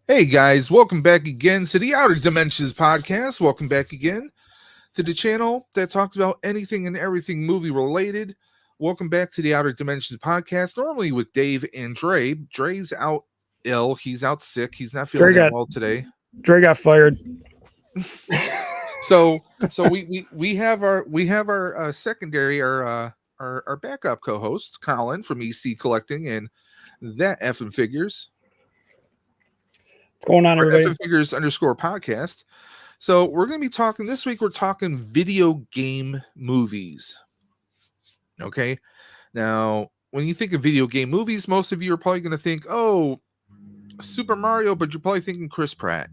Hey guys, welcome back again to the Outer Dimensions podcast. Welcome back again to the channel that talks about anything and everything movie related. Welcome back to the Outer Dimensions podcast. Normally with Dave and Dre. Dre's out ill. He's out sick. He's not feeling that well today. Dre got fired. So we have our secondary, our backup co-host Colin from EC Collecting and That Effing Figures. What's going on, everybody? Effing Figures _ podcast. So we're going to be talking this week. We're talking video game movies. Okay. Now, when you think of video game movies, most of you are probably going to think, oh, Super Mario, but you're probably thinking Chris Pratt,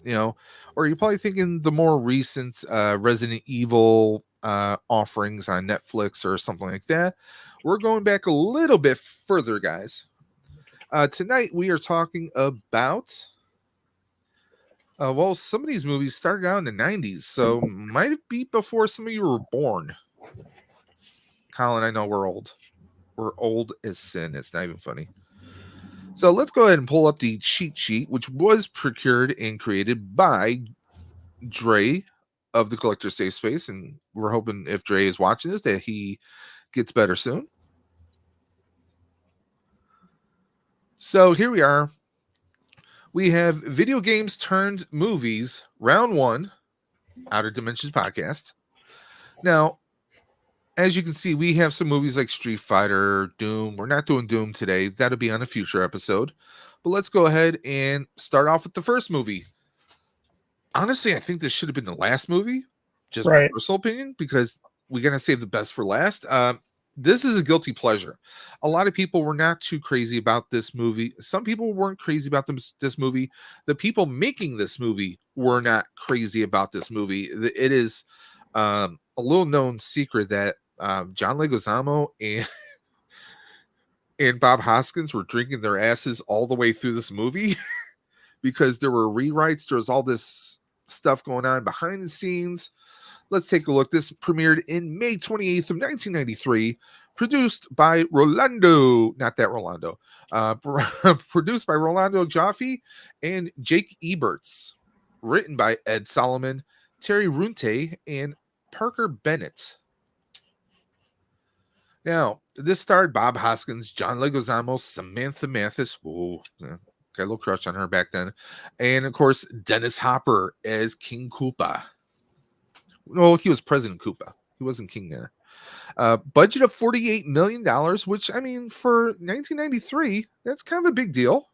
or you're probably thinking the more recent Resident Evil offerings on Netflix or something like that. We're going back a little bit further, guys. Tonight we are talking about well, some of these movies started out in the 90s, so might be before some of you were born. Colin, I know we're old. We're old as sin. It's not even funny. So let's go ahead and pull up the cheat sheet, which was procured and created by Dre of the Collector Safe Space, and we're hoping if Dre is watching this that he gets better soon. So here we are. We have video games turned movies, round 1, Outer Dimensions podcast. Now, as you can see, we have some movies like Street Fighter, Doom. We're not doing Doom today. That'll be on a future episode. But let's go ahead and start off with the first movie. Honestly, I think this should have been the last movie. Just my personal opinion, because we're going to save the best for last. This is a guilty pleasure. A lot of people were not too crazy about this movie. Some people weren't crazy about this movie. The people making this movie were not crazy about this movie. It is a little known secret that John Leguizamo and Bob Hoskins were drinking their asses all the way through this movie because there were rewrites. There was all this stuff going on behind the scenes. Let's take a look. This premiered in May 28th of 1993, produced by Rolando, not that Rolando, produced by Rolando Jaffe and Jake Eberts, written by Ed Solomon, Terry Runte, and Parker Bennett. Now, this starred Bob Hoskins, John Leguizamo, Samantha Mathis, got a little crush on her back then, and of course, Dennis Hopper as King Koopa. Well, he was President Koopa. He wasn't king there. Budget of $48 million, which, I mean, for 1993, that's kind of a big deal.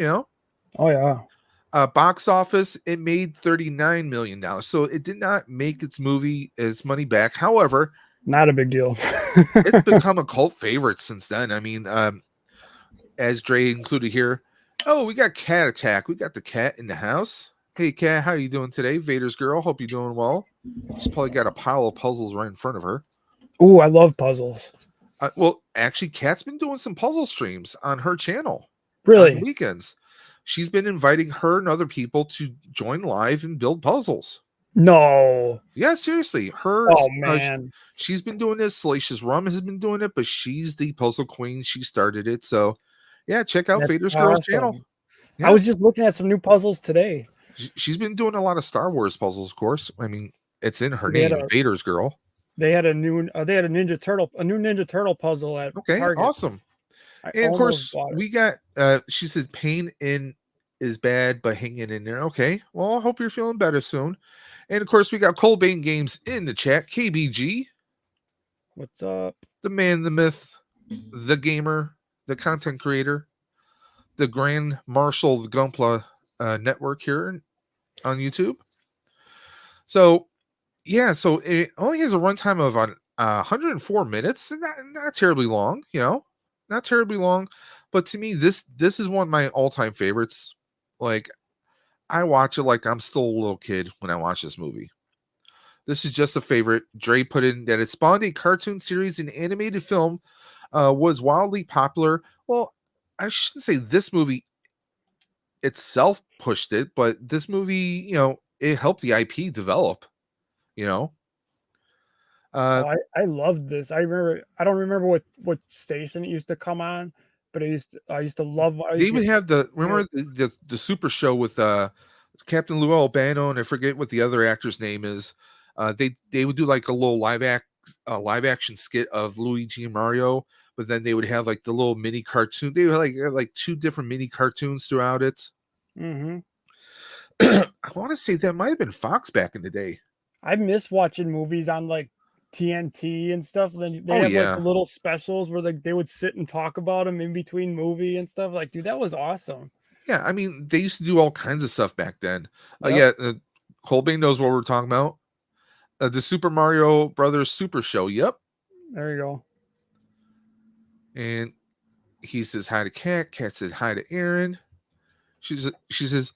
Oh, yeah. Box office, it made $39 million. So it did not make its money back. However, not a big deal. It's become a cult favorite since then. I mean, as Dre included here, oh, we got Cat Attack. We got the cat in the house. Hey, Kat, how you doing today? Vader's girl, hope you're doing well. She's probably got a pile of puzzles right in front of her. Oh, I love puzzles. Well, actually, Kat's been doing some puzzle streams on her channel. Really? On weekends. She's been inviting her and other people to join live and build puzzles. No. Yeah, seriously. Man. She's been doing this. Salacious Rum has been doing it, but she's the puzzle queen. She started it. So, yeah, check out Vader's Girl's channel. Yeah. I was just looking at some new puzzles today. She's been doing a lot of Star Wars puzzles, of course. I mean, it's in her name, Vader's Girl. They had a new Ninja Turtle puzzle at Target. Awesome. And of course, we got she says pain is bad, but hanging in there. Okay. Well, I hope you're feeling better soon. And of course, we got Colbane Games in the chat. KBG. What's up? The man, the myth, the gamer, the content creator. the Grand Marshal of the Gunpla network here on YouTube. So yeah, so it only has a runtime of 104 minutes, and not terribly long, not terribly long. But to me, this is one of my all-time favorites. Like, I watch it like I'm still a little kid when I watch this movie. This is just a favorite. Dre put in that it spawned a cartoon series and animated film, was wildly popular. Well, I shouldn't say this movie itself pushed it, but this movie, it helped the IP develop, I loved this. I don't remember what station it used to come on, but I used to love. They would have the Super Show with Captain Lou Albano, and I forget what the other actor's name is. They would do like a little live action skit of Luigi and Mario, but then they would have like the little mini cartoon. They would have like two different mini cartoons throughout it. Mm-hmm. I want to say that might have been Fox back in the day. I miss watching movies on like TNT and stuff. Then they have like the little specials where they would sit and talk about them in between movie and stuff. Like, dude, that was awesome. Yeah, I mean, they used to do all kinds of stuff back then. Yep. Colby knows what we're talking about. The Super Mario Brothers Super Show. Yep. There you go. And he says hi to Kat. Kat says hi to Aaron. She says,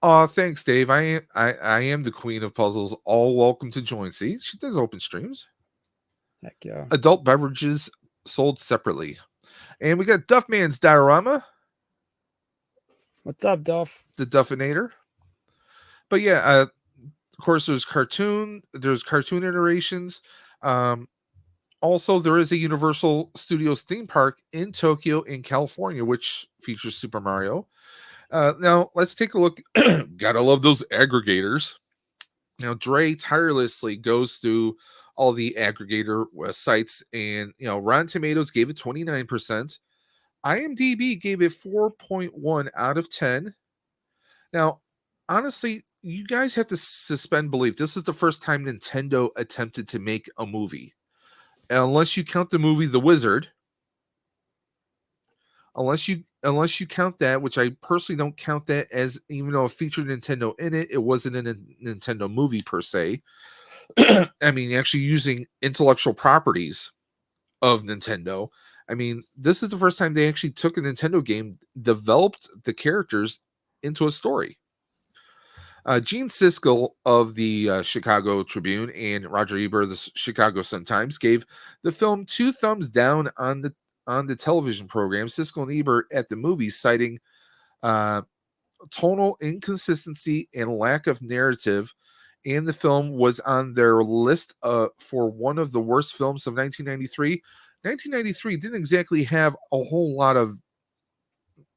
"Oh, thanks, Dave. I am the queen of puzzles. All welcome to join." See, she does open streams. Heck yeah. Adult beverages sold separately. And we got Duffman's diorama. What's up, Duff? The Duffinator. But yeah, of course, there's cartoon iterations. Also, there is a Universal Studios theme park in Tokyo, in California, which features Super Mario. Now, let's take a look. Gotta love those aggregators. Now, Dre tirelessly goes through all the aggregator sites, and Rotten Tomatoes gave it 29%. IMDb gave it 4.1 out of 10. Now, honestly, you guys have to suspend belief. This is the first time Nintendo attempted to make a movie. Unless you count the movie The Wizard. Unless you count that, which I personally don't count that, as even though it featured Nintendo in it, it wasn't in a Nintendo movie per se. I mean, actually using intellectual properties of Nintendo. I mean, this is the first time they actually took a Nintendo game, developed the characters into a story. Gene Siskel of the Chicago Tribune and Roger Ebert of the Chicago Sun-Times gave the film 2 thumbs down on the television program. Siskel and Ebert at the movie, citing tonal inconsistency and lack of narrative, and the film was on their list for one of the worst films of 1993. 1993 didn't exactly have a whole lot of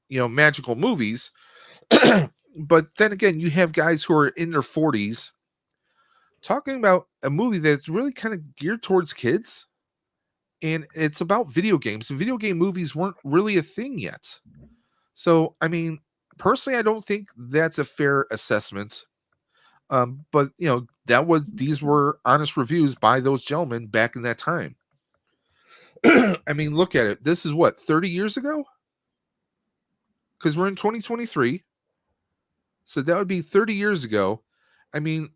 magical movies. But then again, you have guys who are in their 40s talking about a movie that's really kind of geared towards kids, and it's about video games, and video game movies weren't really a thing yet. So, I mean, personally, I don't think that's a fair assessment. But these were honest reviews by those gentlemen back in that time. I mean, look at it. This is what, 30 years ago? Because we're in 2023. So that would be 30 years ago. I mean,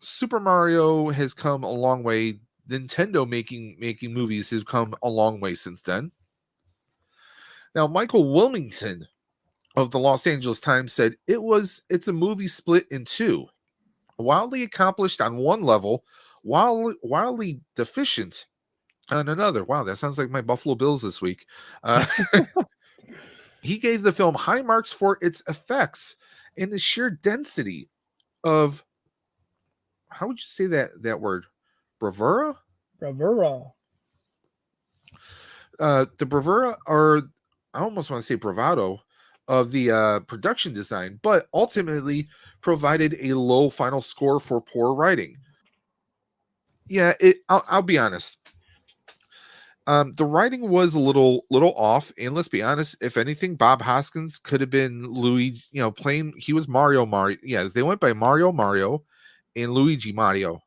Super Mario has come a long way. Nintendo making movies has come a long way since then. Now, Michael Wilmington of the Los Angeles Times said it's a movie split in two. Wildly accomplished on one level, wildly deficient on another. Wow, that sounds like my Buffalo Bills this week. He gave the film high marks for its effects and the sheer density of, how would you say that word? Bravura? Bravura. The bravura, or I almost want to say bravado, of the production design, but ultimately provided a low final score for poor writing. Yeah, I'll be honest. The writing was a little off, and let's be honest, if anything, Bob Hoskins could have been Luigi, playing, he was Mario. Yeah, they went by Mario and Luigi Mario.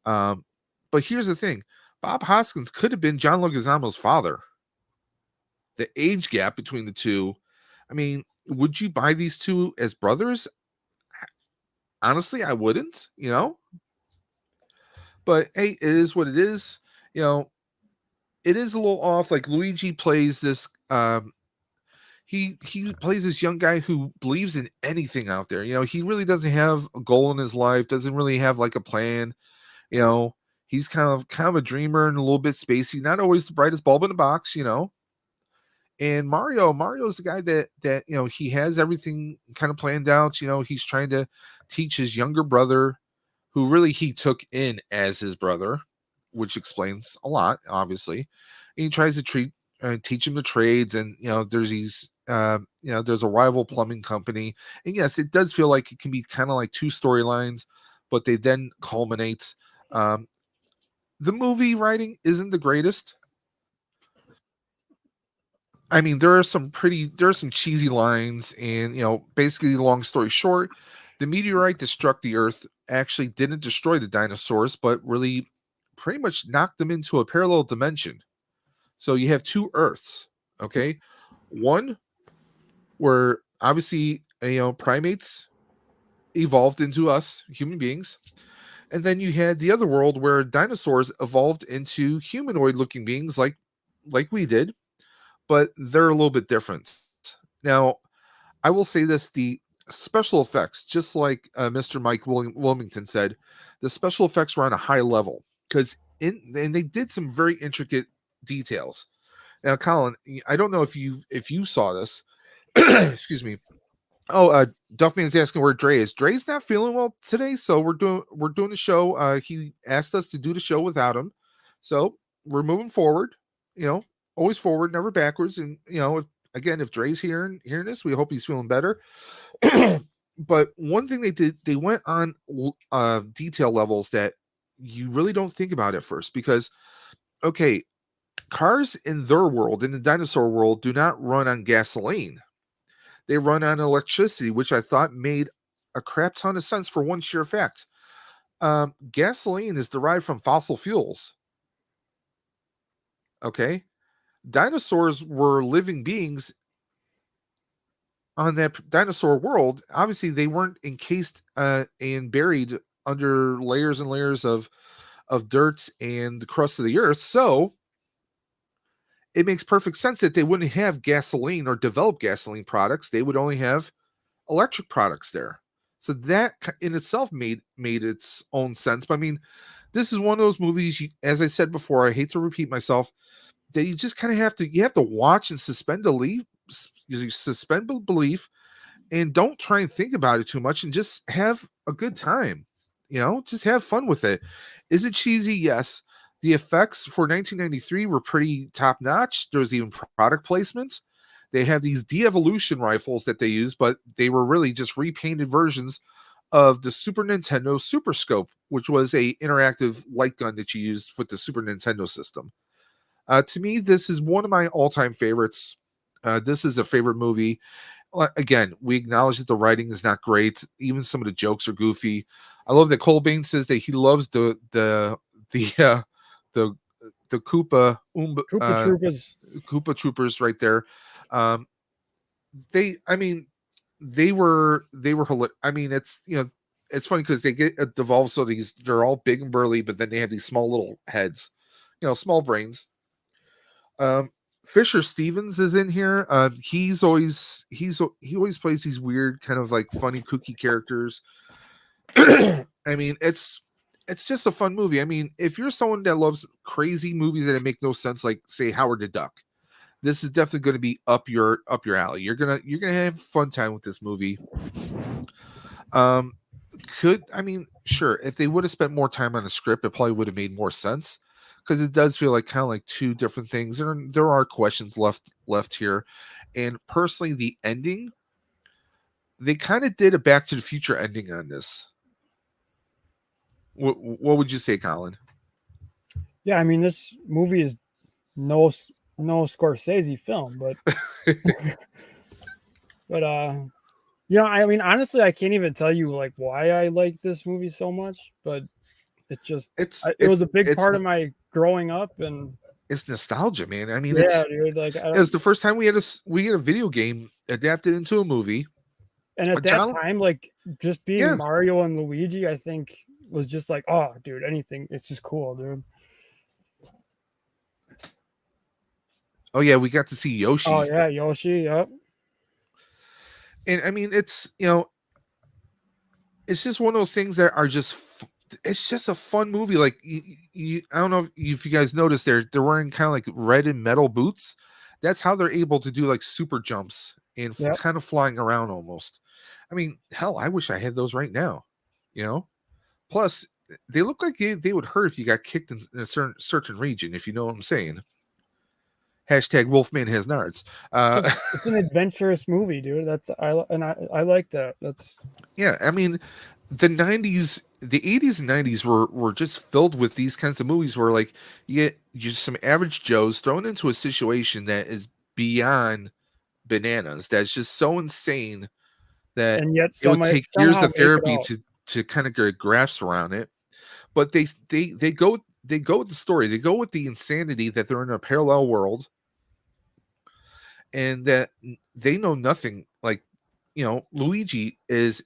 But here's the thing, Bob Hoskins could have been John Leguizamo's father. The age gap between the two, I mean, would you buy these two as brothers? Honestly, I wouldn't, but hey, it is what it is. You know, it is a little off. Like Luigi plays this he plays this young guy who believes in anything out there. He really doesn't have a goal in his life, doesn't really have like a plan. You know, he's kind of a dreamer and a little bit spacey, not always the brightest bulb in the box. And Mario's the guy that he has everything kind of planned out. He's trying to teach his younger brother, who really he took in as his brother, which explains a lot, obviously. And he tries to teach him the trades, and there's these there's a rival plumbing company, and yes, it does feel like it can be kind of like two storylines, but they then culminate. The movie writing isn't the greatest. I mean, there are some cheesy lines, and basically, long story short, the meteorite that struck the Earth actually didn't destroy the dinosaurs, but really pretty much knocked them into a parallel dimension. So you have two Earths, okay? One where obviously primates evolved into us human beings, and then you had the other world where dinosaurs evolved into humanoid-looking beings like we did, but they're a little bit different. Now, I will say this: the special effects, just like Mr. Mike Wilmington said, the special effects were on a high level and they did some very intricate details. Now, Colin, I don't know if you saw this. Excuse me. Oh, Duffman's asking where Dre is. Dre's not feeling well today, so we're doing the show. He asked us to do the show without him, so we're moving forward. Always forward, never backwards. And if Dre's hearing this, we hope he's feeling better. But one thing they did, they went on detail levels that you really don't think about at first, because okay, cars in their world, in the dinosaur world, do not run on gasoline. They run on electricity, which I thought made a crap ton of sense for one sheer fact. Gasoline is derived from fossil fuels. Okay. Dinosaurs were living beings on that dinosaur world. Obviously, they weren't encased and buried under layers and layers of dirt and the crust of the earth. So it makes perfect sense that they wouldn't have gasoline or develop gasoline products. They would only have electric products there. So that in itself made its own sense. But I mean, this is one of those movies, as I said before, I hate to repeat myself, that you just kind of have to watch and suspend belief, and don't try and think about it too much, and just have a good time. Just have fun with it. Is it cheesy? Yes. The effects for 1993 were pretty top notch. There was even product placements. They have these de-evolution rifles that they use, but they were really just repainted versions of the Super Nintendo Super Scope, which was a interactive light gun that you used with the Super Nintendo system. To me, this is one of my all-time favorites. This is a favorite movie. Again, we acknowledge that the writing is not great. Even some of the jokes are goofy. I love that Cole Bain says that he loves the Koopa Troopers. Koopa Troopers right there. They were I mean, it's funny because they get devolved, so they're all big and burly, but then they have these small little heads, small brains. Fisher Stevens is in here. He always plays these weird kind of like funny kooky characters. I mean, it's just a fun movie. I mean, if you're someone that loves crazy movies that make no sense, like say Howard the Duck, this is definitely going to be up your alley. You're gonna have a fun time with this movie. Sure, if they would have spent more time on the script, it probably would have made more sense, because it does feel like kind of like two different things. There are questions left here, and personally, the ending, they kind of did a Back to the Future ending on this. What would you say, Colin? Yeah, I mean, this movie is no Scorsese film, but but I mean, honestly, I can't even tell you like why I like this movie so much, but it was a big part of my growing up, and it's nostalgia, man. I mean, Yeah, dude. Like, it was the first time we had a video game adapted into a movie. and at that John, time, like, just being yeah. Mario and Luigi, I think was just like, oh, dude, anything. It's just cool, dude. Oh yeah, we got to see Oh Yoshi, yeah, Yoshi. Yep. and I mean, it's just one of those things that are just. It's just a fun movie. Like I don't know if you guys noticed, they're wearing kind of like red and metal boots. That's how they're able to do like super jumps and Yep. kind of flying around almost. I mean, hell, I wish I had those right now. You know. Plus, they look like they would hurt if you got kicked in a certain region. If you know what I'm saying. Hashtag Wolfman has nards. It's an adventurous movie, dude. I like that. That's Yeah, I mean, the 80s and 90s were just filled with these kinds of movies where like you get just some average Joes thrown into a situation that is beyond bananas. That's just so insane that and yet it would take years somehow of make it therapy out. to kind of get grasp around it. But they go with the story. They go with the insanity that they're in a parallel world and that they know nothing. Like, Luigi is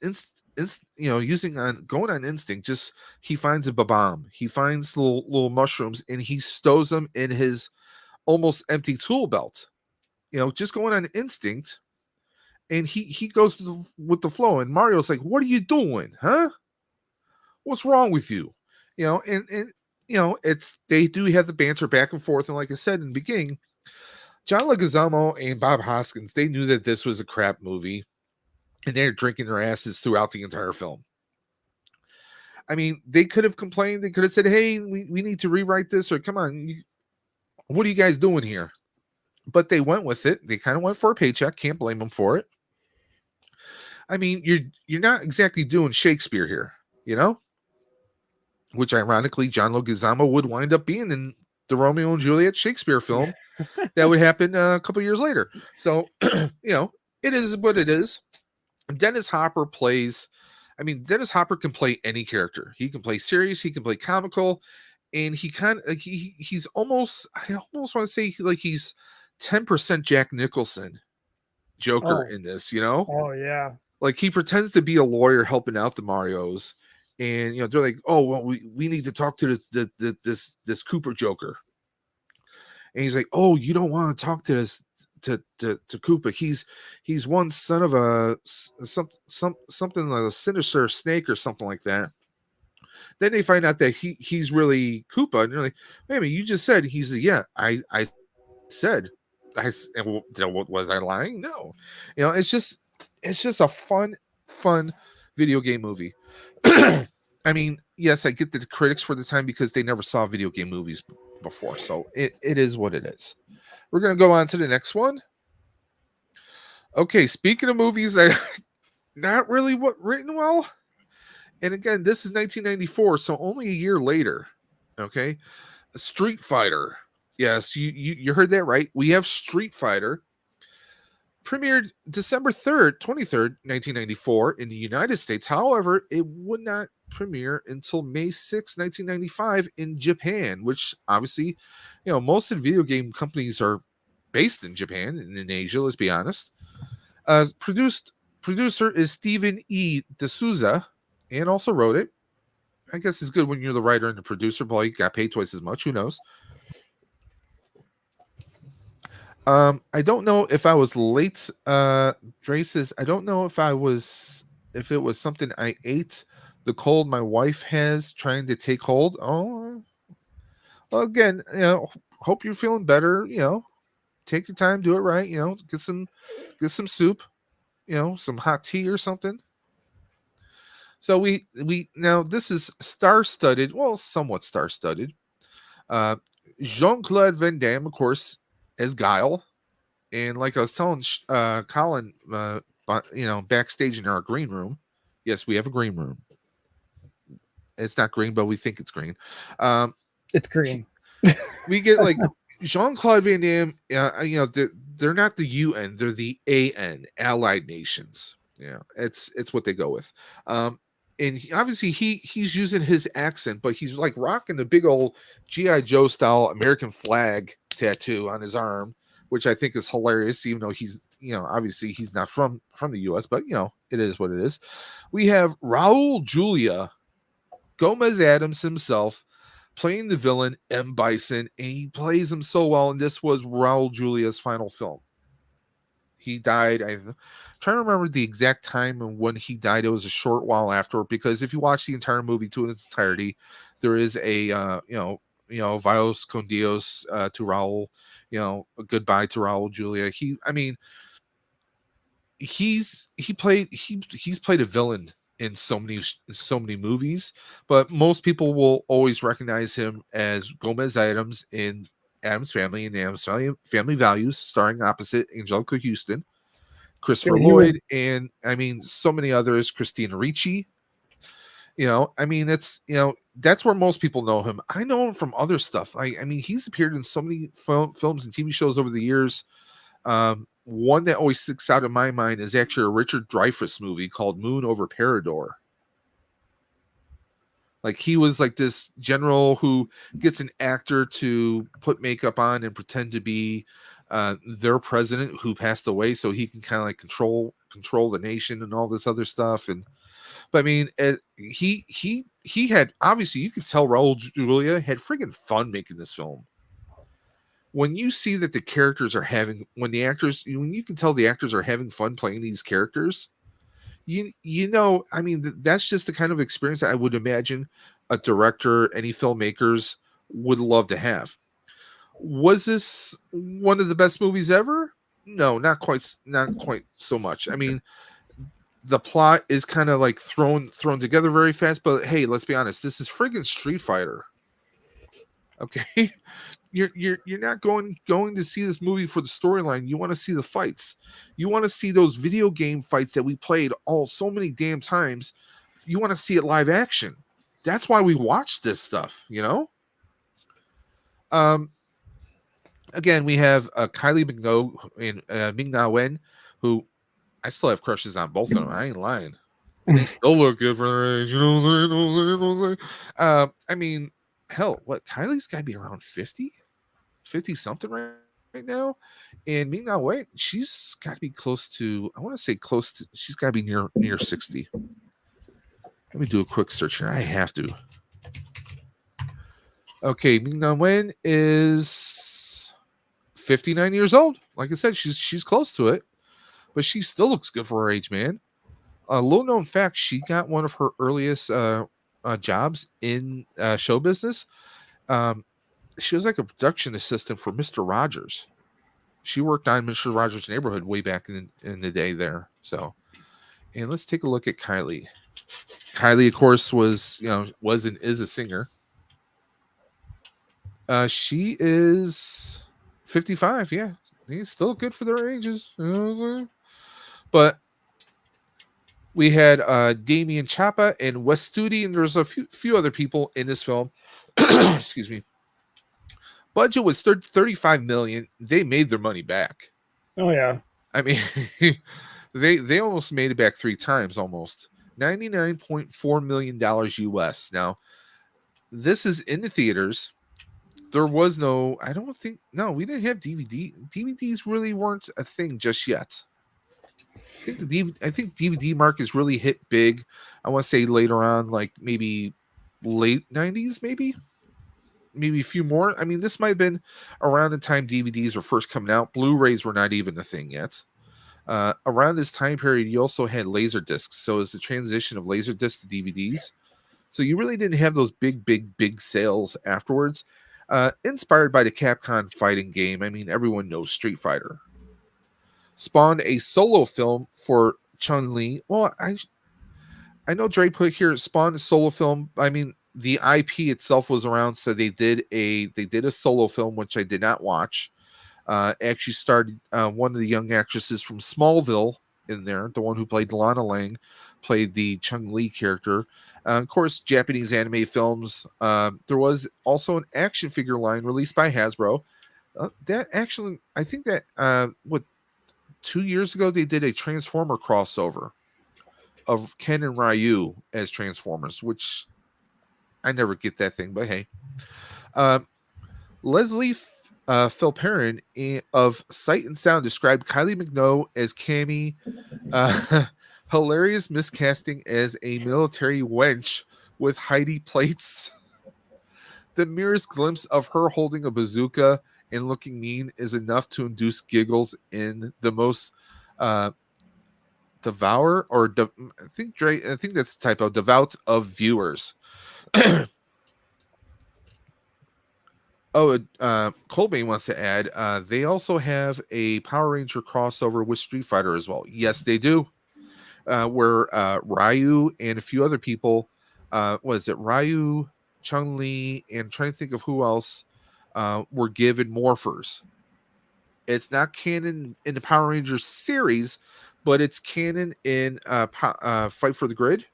using on going on instinct. Just he finds a bomb, he finds little mushrooms, and he stows them in his almost empty tool belt. Just going on instinct, and he goes with the flow. And Mario's like, "What are you doing, huh? What's wrong with you?" It's they do have the banter back and forth, and like I said in the beginning, John Leguizamo and Bob Hoskins, they knew that this was a crap movie, and they're drinking their asses throughout the entire film. I mean, they could have complained. They could have said, "Hey, we need to rewrite this," or "Come on, what are you guys doing here?" But they went with it. They kind of went for a paycheck. Can't blame them for it. I mean, you're not exactly doing Shakespeare here, you know. Which ironically, John Leguizamo would wind up being in the Romeo and Juliet Shakespeare film that would happen a couple years later. So, it is what it is. Dennis Hopper plays. I mean, Dennis Hopper can play any character. He can play serious. He can play comical, and he kind of he's almost. I almost want to say like he's 10% Jack Nicholson Joker Oh, in this. oh yeah. Like he pretends to be a lawyer helping out the Marios, and they're like, "Oh well, we need to talk to this Cooper Joker," and he's like, "Oh, you don't want to talk to this to Koopa. He's one son of a something like a sinister snake or something like that." Then they find out that he's really Koopa, and they're like, "Wait a minute, you just said he's yeah, I said was I lying? No." It's just a fun video game movie. I mean, yes, I get the critics for the time because they never saw video game movies before, so it is what it is. We're gonna go on to the next one. Okay, speaking of movies that are not really written well, and again, this is 1994, so only a year later. Okay, Street Fighter. Yes, you heard that right. We have Street Fighter. Premiered December 23rd, 1994 in the United States. However, it would not premiere until May 6, 1995 in Japan, which obviously, most of the video game companies are based in Japan and in Asia, let's be honest. Producer is Stephen E. D'Souza and also wrote it. I guess it's good when you're the writer and the producer, but you got paid twice as much. Who knows? I don't know if I was late. Dre says, I don't know if it was something I ate. The cold my wife has trying to take hold. Oh, well, again, hope you're feeling better. Take your time, do it right. Get some soup. Some hot tea or something. So we now this is star-studded. Well, somewhat star-studded. Jean-Claude Van Damme, of course, as Guile. And like I was telling Colin, backstage in our green room. Yes, we have a green room. It's not green, but we think it's green. It's green. We get like Jean-Claude Van Damme. They're not the UN; they're the AN, Allied Nations. Yeah, it's what they go with. And obviously he's using his accent, but he's like rocking the big old GI Joe style American flag tattoo on his arm, which I think is hilarious, even though he's, obviously he's not from the US, but it is what it is. We have Raul Julia, Gomez Adams himself, playing the villain M. Bison, and he plays him so well, and this was Raul Julia's final film. He died, I'm trying to remember the exact time and when he died. It was a short while after, because if you watch the entire movie to its entirety, there is a Vios con Dios to Raul, a goodbye to Raul Julia. He's played a villain in so many movies, but most people will always recognize him as Gomez Adams in Adam's Family and Adam's Family Values, starring opposite Angelica Houston, Christopher Lloyd, and so many others, Christina Ricci. That's where most people know him. I know him from other stuff. He's appeared in so many films and TV shows over the years. One that always sticks out in my mind is actually a Richard Dreyfuss movie called Moon Over Parador. Like, he was like this general who gets an actor to put makeup on and pretend to be their president who passed away, so he can kind of like control the nation and all this other stuff. But he had, obviously you could tell Raul Julia had friggin' fun making this film. When you see that the characters are when you can tell the actors are having fun playing these characters, that's just the kind of experience that I would imagine a director, any filmmakers would love to have. Was this one of the best movies ever? No, not quite so much. The plot is kind of like thrown together very fast, but hey, let's be honest, this is friggin' Street Fighter. Okay. You're not going to see this movie for the storyline. You want to see the fights. You want to see those video game fights that we played so many damn times. You want to see it live action. That's why we watch this stuff, Again, we have Kylie Minogue and Ming-Na Wen, who I still have crushes on both of them. I ain't lying. They still look good for their age. Hell, what? Kylie's got to be around 50 something right now, and Ming-Na Wen, she's got to be close to, I want to say close to, she's got to be near 60. Let me do a quick search here. I have to. Okay, Ming-Na Wen is 59 years old. Like I said, she's close to it, but she still looks good for her age, man. A little known fact: she got one of her earliest jobs in show business. She was like a production assistant for Mr. Rogers. She worked on Mr. Rogers' Neighborhood way back in the day there. So, and let's take a look at Kylie. Kylie, of course, was and is a singer. She is 55. Yeah, he's still good for their ages. But we had Damien Chapa and Wes Studi, and there's a few other people in this film. Excuse me. Budget was 35 million. They made their money back. Oh yeah. They almost made it back 3 times, almost. $99.4 million US. Now, this is in the theaters. There was no, we didn't have DVD. DVDs really weren't a thing just yet. I think DVD market really hit big. I want to say later on, like maybe late 90s, maybe a few more. This might have been around the time DVDs were first coming out. Blu-rays were not even a thing yet. Around this time period, you also had laser discs. So it's the transition of laser discs to DVDs. So you really didn't have those big sales afterwards. Inspired by the Capcom fighting game, everyone knows Street Fighter. Spawned a solo film for Chun-Li. Well, I know Dre put here spawned a solo film. The IP itself was around, so they did a solo film, which I did not watch. Actually started one of the young actresses from Smallville in there. The one who played Lana Lang played the Chun-Li character. Of course, Japanese anime films. There was also an action figure line released by Hasbro. That actually, I think that 2 years ago they did a Transformer crossover of Ken and Ryu as Transformers, which I never get that thing, but hey. Leslie Phil Perrin of Sight and Sound described Kylie Minogue as Cammy, uh, hilarious miscasting as a military wench with Heidi plates. The merest glimpse of her holding a bazooka and looking mean is enough to induce giggles in the most uh, devour or I think that's the typo, devout of viewers. Oh, Colbane wants to add, they also have a Power Ranger crossover with Street Fighter as well. Yes, they do. Where Ryu and a few other people, was it Ryu, Chun Li, and I'm trying to think of who else, were given morphers. It's not canon in the Power Rangers series, but it's canon in Fight for the Grid,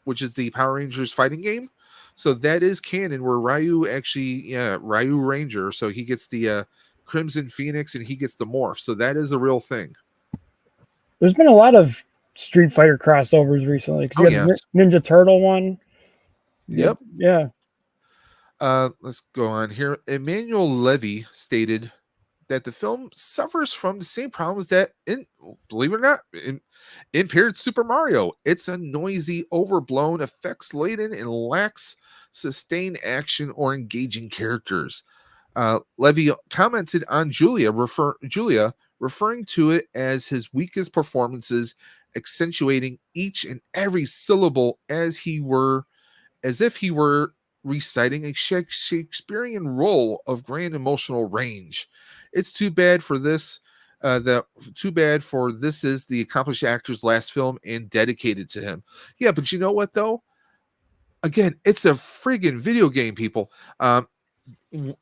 which is the Power Rangers fighting game. So that is canon where Ryu actually, yeah, Ryu Ranger. So he gets the Crimson Phoenix and he gets the morph. So that is a real thing. There's been a lot of Street Fighter crossovers recently because you had the Ninja Turtle one. Yep. Yeah. Let's go on here. Emmanuel Levy stated that the film suffers from the same problems that, believe it or not, impaired Super Mario. It's a noisy, overblown, effects laden, and lacks sustained action or engaging characters. Levy commented on Julia, referring to it as his weakest performances, accentuating each and every syllable as if he were reciting a Shakespearean role of grand emotional range. It's too bad for this. Too bad for this is the accomplished actor's last film and dedicated to him. Yeah, but you know what though? Again, it's a friggin' video game, people.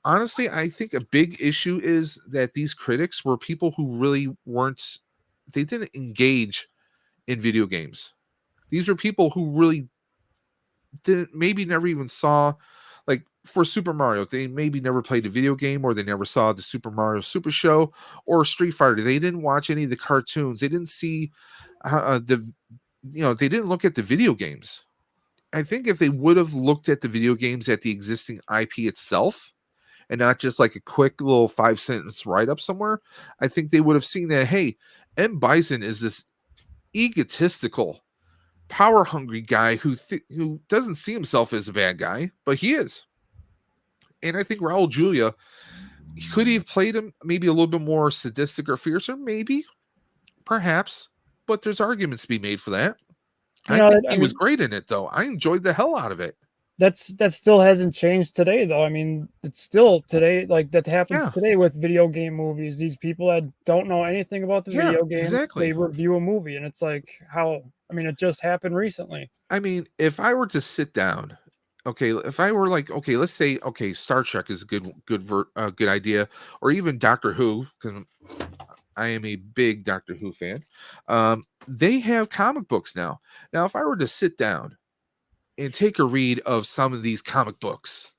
Honestly, I think a big issue is that these critics were people who really weren't. They didn't engage in video games. These were people who really didn't, maybe never even saw, like for Super Mario, they maybe never played a video game or they never saw the Super Mario Super Show or Street Fighter. They didn't watch any of the cartoons. They didn't see they didn't look at the video games. I think if they would have looked at the video games at the existing IP itself and not just like a quick little 5 sentence write up somewhere, I think they would have seen that, hey, M. Bison is this egotistical, power hungry guy who doesn't see himself as a bad guy, but he is. And I think Raul Julia, could he have played him maybe a little bit more sadistic or fiercer? Maybe, perhaps, but there's arguments to be made for that. I think he was great in it, though. I enjoyed the hell out of it. That still hasn't changed today, though. I mean, it's still today, like that happens today with video game movies. These people that don't know anything about the video game, they review a movie, and it's like it just happened recently. I mean, if I were to sit down, okay, if I were like, okay, let's say, okay, Star Trek is a good idea, or even Doctor Who, because I am a big Doctor Who fan. They have comic books now. Now, if I were to sit down and take a read of some of these comic books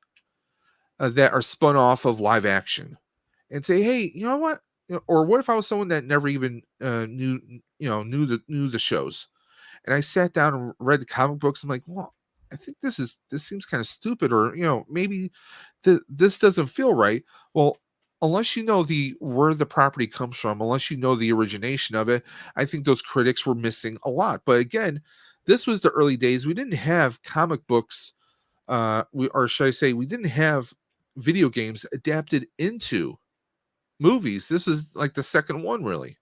that are spun off of live action and say, hey, you know what? Or what if I was someone that never even knew the shows, and I sat down and read the comic books. I'm like, well, I think this seems kind of stupid, or maybe this doesn't feel right. Well, unless you know where the property comes from, unless you know the origination of it, I think those critics were missing a lot. But again, this was the early days. We didn't have comic books, or should I say, we didn't have video games adapted into movies. This is like the second one, really.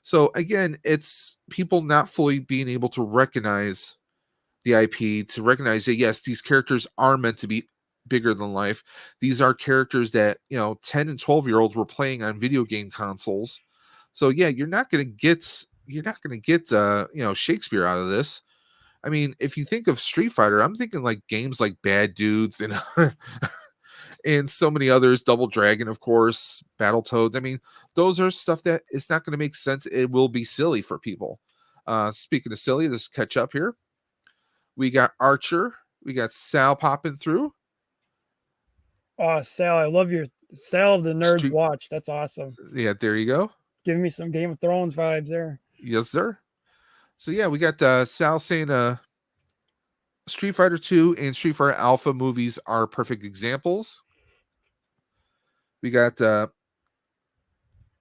So again, it's people not fully being able to recognize the IP, to recognize that yes, these characters are meant to be bigger than life. These are characters that 10 and 12-year-olds were playing on video game consoles. So yeah, you're not going to get Shakespeare out of this. I mean, if you think of Street Fighter, I'm thinking like games like Bad Dudes and and so many others, Double Dragon, of course, Battletoads. I mean, those are stuff that it's not going to make sense. It will be silly for people. Speaking of silly, let's catch up here. We got Archer. We got Sal popping through. Oh, Sal, I love your Sal of the Nerds watch. That's awesome. Yeah, there you go. Giving me some Game of Thrones vibes there. Yes, sir. So yeah, we got Sal saying Street Fighter 2 and Street Fighter Alpha movies are perfect examples. We got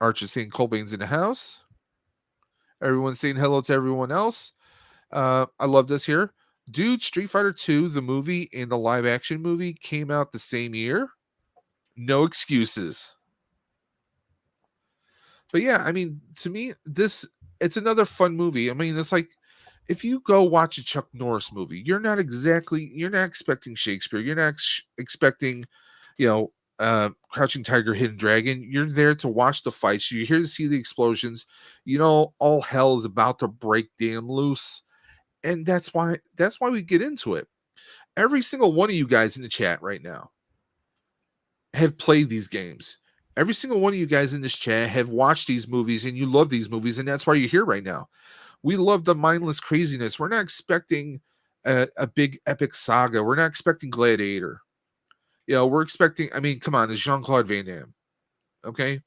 Archer saying Colbane's in the house. Everyone's saying hello to everyone else. I love this here. Dude, Street Fighter 2, the movie and the live action movie came out the same year. No excuses. But yeah, I mean, to me, it's another fun movie. I mean, it's like if you go watch a Chuck Norris movie, you're not expecting Shakespeare. You're not expecting, Crouching Tiger, Hidden Dragon. You're there to watch the fights. You're here to see the explosions. All hell is about to break damn loose, and that's why we get into it. Every single one of you guys in the chat right now have played these games. Every single one of you guys in this chat have watched these movies, and you love these movies, and that's why you're here right now. We love the mindless craziness. We're not expecting a big epic saga. We're not expecting Gladiator. We're expecting. I mean, come on, it's Jean-Claude Van Damme. Okay,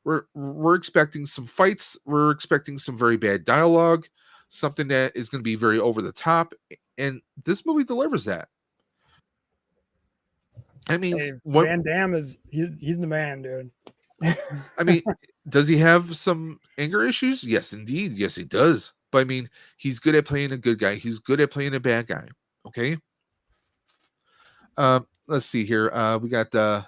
we're expecting some fights. We're expecting some very bad dialogue, something that is going to be very over the top, and this movie delivers that. I mean, Van Damme he's the man, dude. I mean, does he have some anger issues? Yes, indeed. Yes, he does. But I mean, he's good at playing a good guy. He's good at playing a bad guy. Okay. Let's see here. We got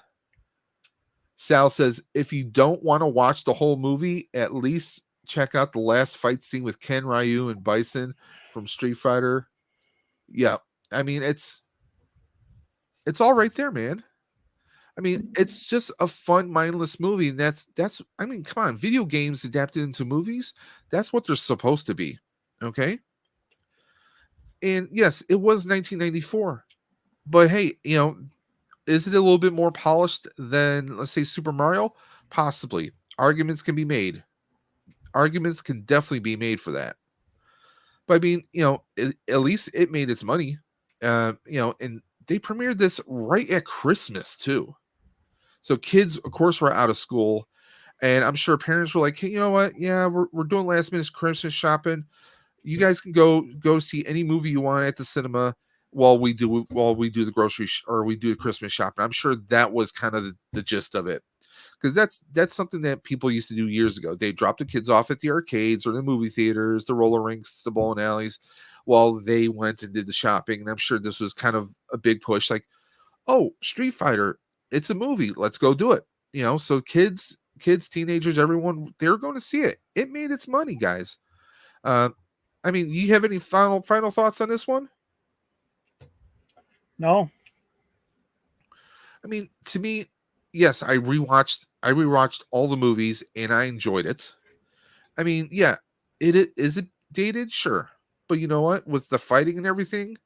Sal says, if you don't want to watch the whole movie, at least check out the last fight scene with Ken, Ryu, and Bison from Street Fighter. Yeah. I mean, it's all right there, man. I mean, it's just a fun, mindless movie, and that's. I mean, come on, video games adapted into movies. That's what they're supposed to be, okay? And yes, it was 1994, but hey, is it a little bit more polished than, let's say, Super Mario? Possibly. Arguments can be made. Arguments can definitely be made for that. But I mean, at least it made its money. And they premiered this right at Christmas too. So kids, of course, were out of school, and I'm sure parents were like, "Hey, you know what? Yeah, we're doing last minute Christmas shopping. You guys can go see any movie you want at the cinema while we do the grocery or we do the Christmas shopping." I'm sure that was kind of the gist of it, because that's something that people used to do years ago. They dropped the kids off at the arcades or the movie theaters, the roller rinks, the bowling alleys, while they went and did the shopping. And I'm sure this was kind of a big push, like, "Oh, Street Fighter. It's a movie. Let's go do it." So kids, teenagers, everyone, they're going to see it. It made its money, guys. I mean, you have any final thoughts on this one? No. I mean, to me, yes, I rewatched all the movies and I enjoyed it. I mean, yeah, is it dated? Sure. But you know what? With the fighting and everything,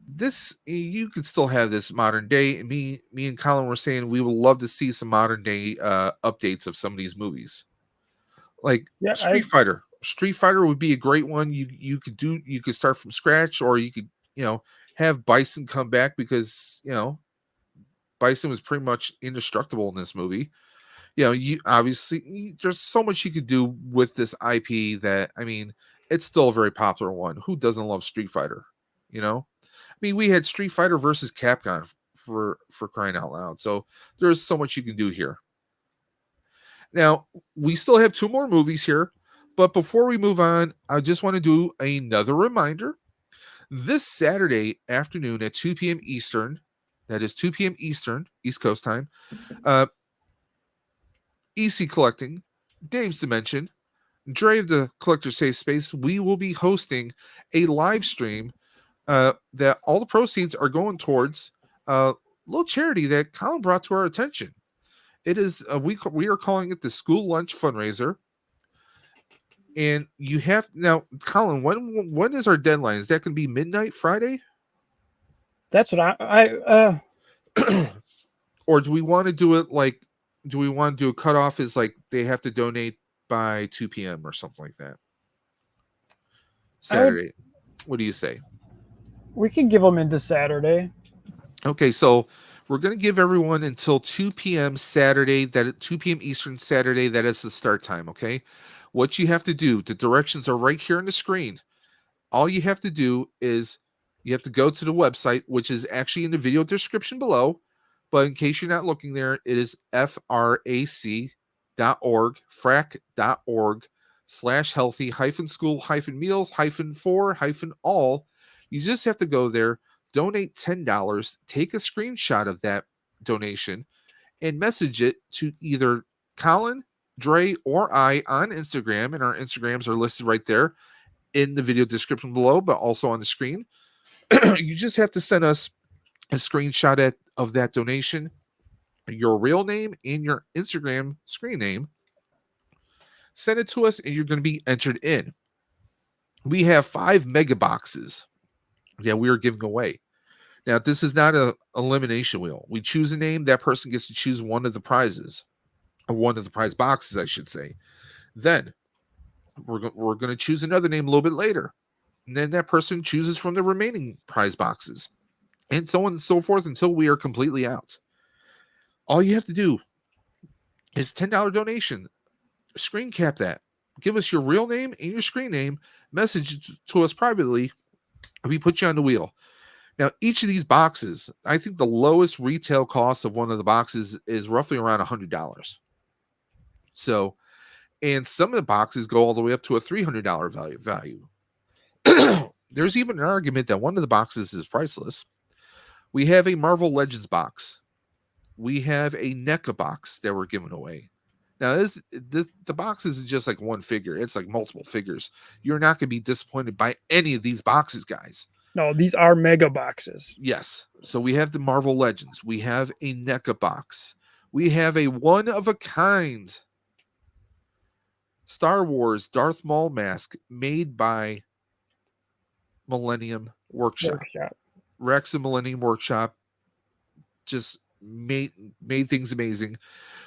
this, you could still have this modern day. Me and Colin were saying we would love to see some modern day updates of some of these movies, like Street Fighter. Street Fighter would be a great one. You could start from scratch, or you could have Bison come back, because Bison was pretty much indestructible in this movie. You obviously, there's so much you could do with this IP that, I mean, it's still a very popular one. Who doesn't love Street Fighter? I mean, we had Street Fighter versus Capcom for crying out loud. So there's so much you can do here. Now, we still have 2 more movies here, but before we move on, I just want to do another reminder. This Saturday afternoon at 2 p.m. Eastern, that is 2 p.m. Eastern, East Coast time, EC Collecting, Dave's Dimension, Dre of the Collector Safe Space, we will be hosting a live stream that all the proceeds are going towards a little charity that Colin brought to our attention. It is we are calling it the School Lunch Fundraiser. And you have now, Colin, when is our deadline? Is that going to be midnight Friday? That's what I or do we want to do it like? Do we want to do a cutoff? Is like they have to donate by 2 p.m. or something like that? Saturday. What do you say? We can give them into Saturday. Okay, so we're going to give everyone until 2 p.m. Saturday, that at 2 p.m. Eastern Saturday, that is the start time, okay? What you have to do, the directions are right here on the screen. All you have to do is you have to go to the website, which is actually in the video description below, But in case you're not looking there, it is frac.org, frac.org/healthy -school-meals-for-all. You just have to go there, donate $10, take a screenshot of that donation, and message it to either Colin, Dre, or I on Instagram. And our Instagrams are listed right there in the video description below, but also on the screen. You just have to send us a screenshot of that donation, your real name, and your Instagram screen name. Send it to us, and you're going to be entered in. We have 5 mega boxes that we are giving away. Now, this is not an elimination wheel. We choose a name. That person gets to choose one of the prizes, or one of the prize boxes, I should say. Then we're going to choose another name a little bit later. And then that person chooses from the remaining prize boxes, and so on and so forth until we are completely out. All you have to do is $10 donation. Screen cap that. Give us your real name and your screen name. Message to us privately. We put you on the wheel. Now, each of these boxes, I think the lowest retail cost of one of the boxes is roughly around $100. So, and some of the boxes go all the way up to a $300 value. There's even an argument that one of the boxes is priceless. We have a Marvel Legends box. We have a NECA box that we're giving away. Now, the box isn't just like one figure. It's like multiple figures. You're not going to be disappointed by any of these boxes, guys. No, these are mega boxes. Yes. So we have the Marvel Legends. We have a NECA box. We have a one-of-a-kind Star Wars Darth Maul mask made by Millennium Workshop. Rex and Millennium Workshop just made things amazing.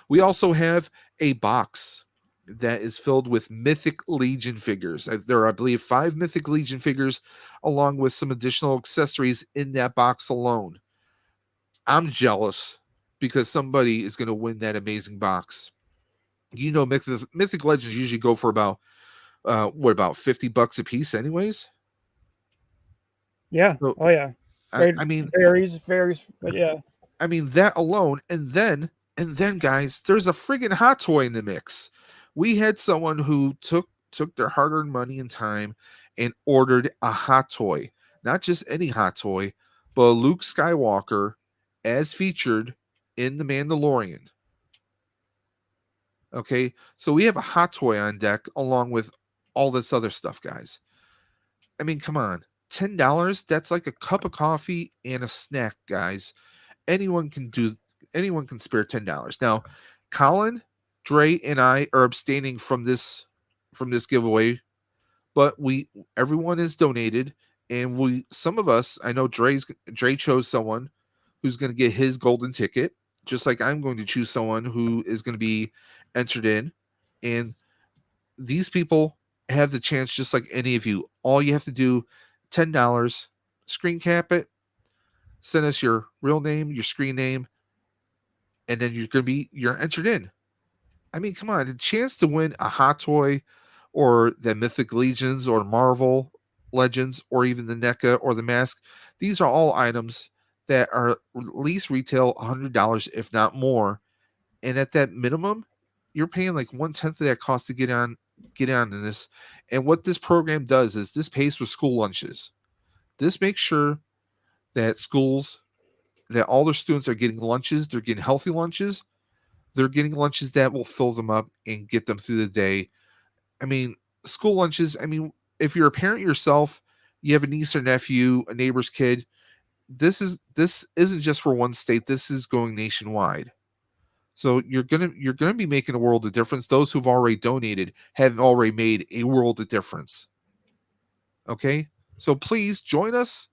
We also have a box that is filled with Mythic Legion figures. There are, I believe, 5 Mythic Legion figures, along with some additional accessories in that box alone. I'm jealous because somebody is going to win that amazing box. You know, Mythic Legends usually go for about about $50 a piece, anyways. Yeah. So, oh yeah. I mean, varies, but yeah. I mean that alone, and then guys, there's a friggin' hot toy in the mix. We had someone who took their hard-earned money and time and ordered a hot toy. Not just any hot toy, but Luke Skywalker as featured in The Mandalorian. Okay, so we have a hot toy on deck along with all this other stuff, guys. I mean, come on. $10, that's like a cup of coffee and a snack, guys. Anyone can spare $10. Now, Colin, Dre, and I are abstaining from this giveaway, but everyone is donated, and some of us, I know Dre chose someone who's going to get his golden ticket, just like I'm going to choose someone who is going to be entered in, and these people have the chance just like any of you. All you have to do, $10, screen cap it, send us your real name, your screen name, and then you're entered in. I mean, come on, the chance to win a hot toy or the Mythic Legions or Marvel Legends or even the NECA or the mask, these are all items that are at least retail $100, if not more. And at that minimum, you're paying like 1/10 of that cost to get on in this. And what this program does is this pays for school lunches. This makes sure that that all their students are getting lunches. They're getting healthy lunches. They're getting lunches that will fill them up and get them through the day. I mean, school lunches, I mean, if you're a parent yourself, you have a niece or nephew, a neighbor's kid, this isn't just for one state. This is going nationwide. So you're gonna be making a world of difference. Those who've already donated have already made a world of difference. Okay? So please join us.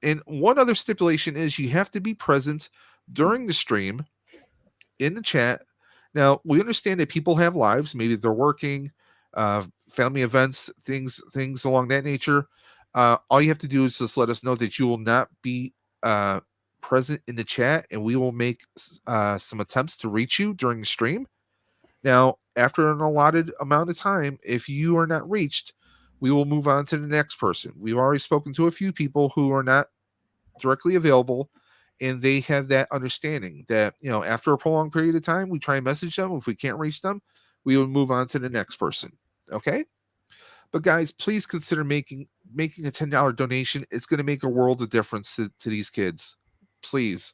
And one other stipulation is you have to be present during the stream in the chat. Now, we understand that people have lives. Maybe they're working, family events, things along that nature. All you have to do is just let us know that you will not be present in the chat, and we will make some attempts to reach you during the stream. Now, after an allotted amount of time, if you are not reached, we will move on to the next person. We've already spoken to a few people who are not directly available, and they have that understanding that, after a prolonged period of time, we try and message them. If we can't reach them, we will move on to the next person. Okay. But guys, please consider making a $10 donation. It's going to make a world of difference to these kids. Please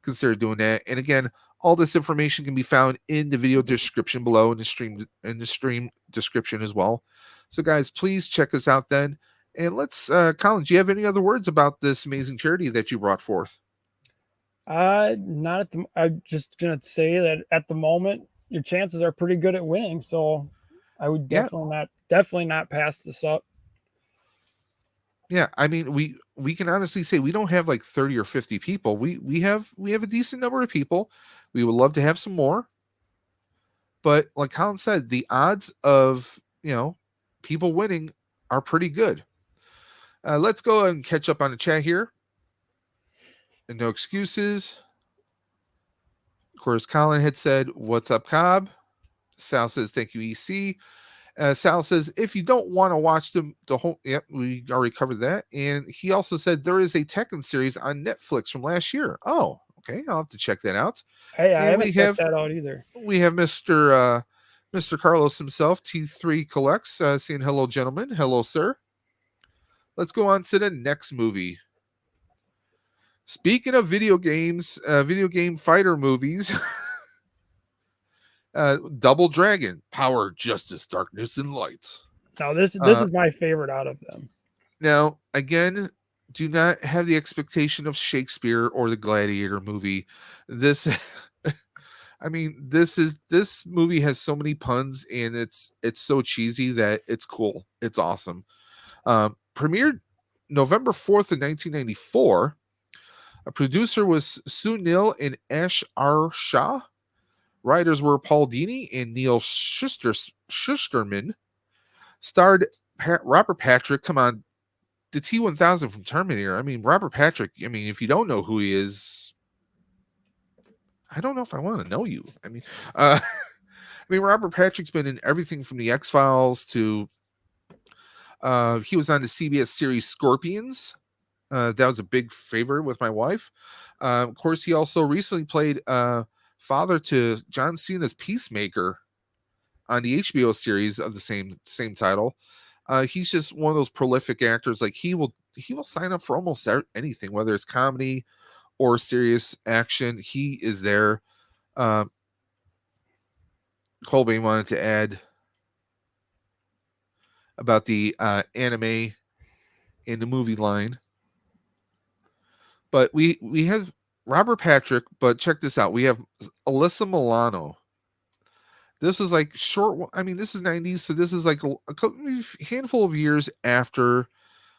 consider doing that. And again, all this information can be found in the video description below, in the stream description as well. So guys, please check us out then. And let's, Colin, do you have any other words about this amazing charity that you brought forth? Not at the. I'm just gonna say that at the moment, your chances are pretty good at winning. So, I would definitely not pass this up. Yeah, I mean, we can honestly say we don't have like 30 or 50 people. We have a decent number of people. We would love to have some more. But like Colin said, the odds of, people winning are pretty good. Let's go and catch up on the chat here. And no excuses. Of course, Colin had said, "What's up, Cobb?" Sal says, "Thank you, EC." Sal says, "If you don't want to watch the whole," yep, we already covered that. And he also said there is a Tekken series on Netflix from last year. Oh, okay, I'll have to check that out. Hey, I haven't checked that out either. We have Mr. Carlos himself, T3 Collects, saying, "Hello, gentlemen. Hello, sir." Let's go on to the next movie. Speaking of video games, video game fighter movies, Double Dragon, Power, Justice, Darkness, and Light. Now this is my favorite out of them. Now, again, do not have the expectation of Shakespeare or the Gladiator movie. This, I mean, this movie has so many puns, and it's so cheesy that it's cool. It's awesome. Premiered November 4th of 1994. A producer was Sunil and Ash R. Shah. Writers were Paul Dini and Neil Shusterman. Starred Robert Patrick. Come on, the T-1000 from Terminator. I mean, Robert Patrick. I mean, if you don't know who he is, I don't know if I want to know you. I mean, Robert Patrick's been in everything from the X-Files to he was on the CBS series Scorpions. That was a big favorite with my wife. Of course, he also recently played father to John Cena's Peacemaker on the HBO series of the same title. He's just one of those prolific actors. Like he will sign up for almost anything, whether it's comedy or serious action. He is there. Colby wanted to add about the anime in the movie line. But we have Robert Patrick, but check this out. We have Alyssa Milano. This is like short. I mean, this is 90s, so this is like a handful of years after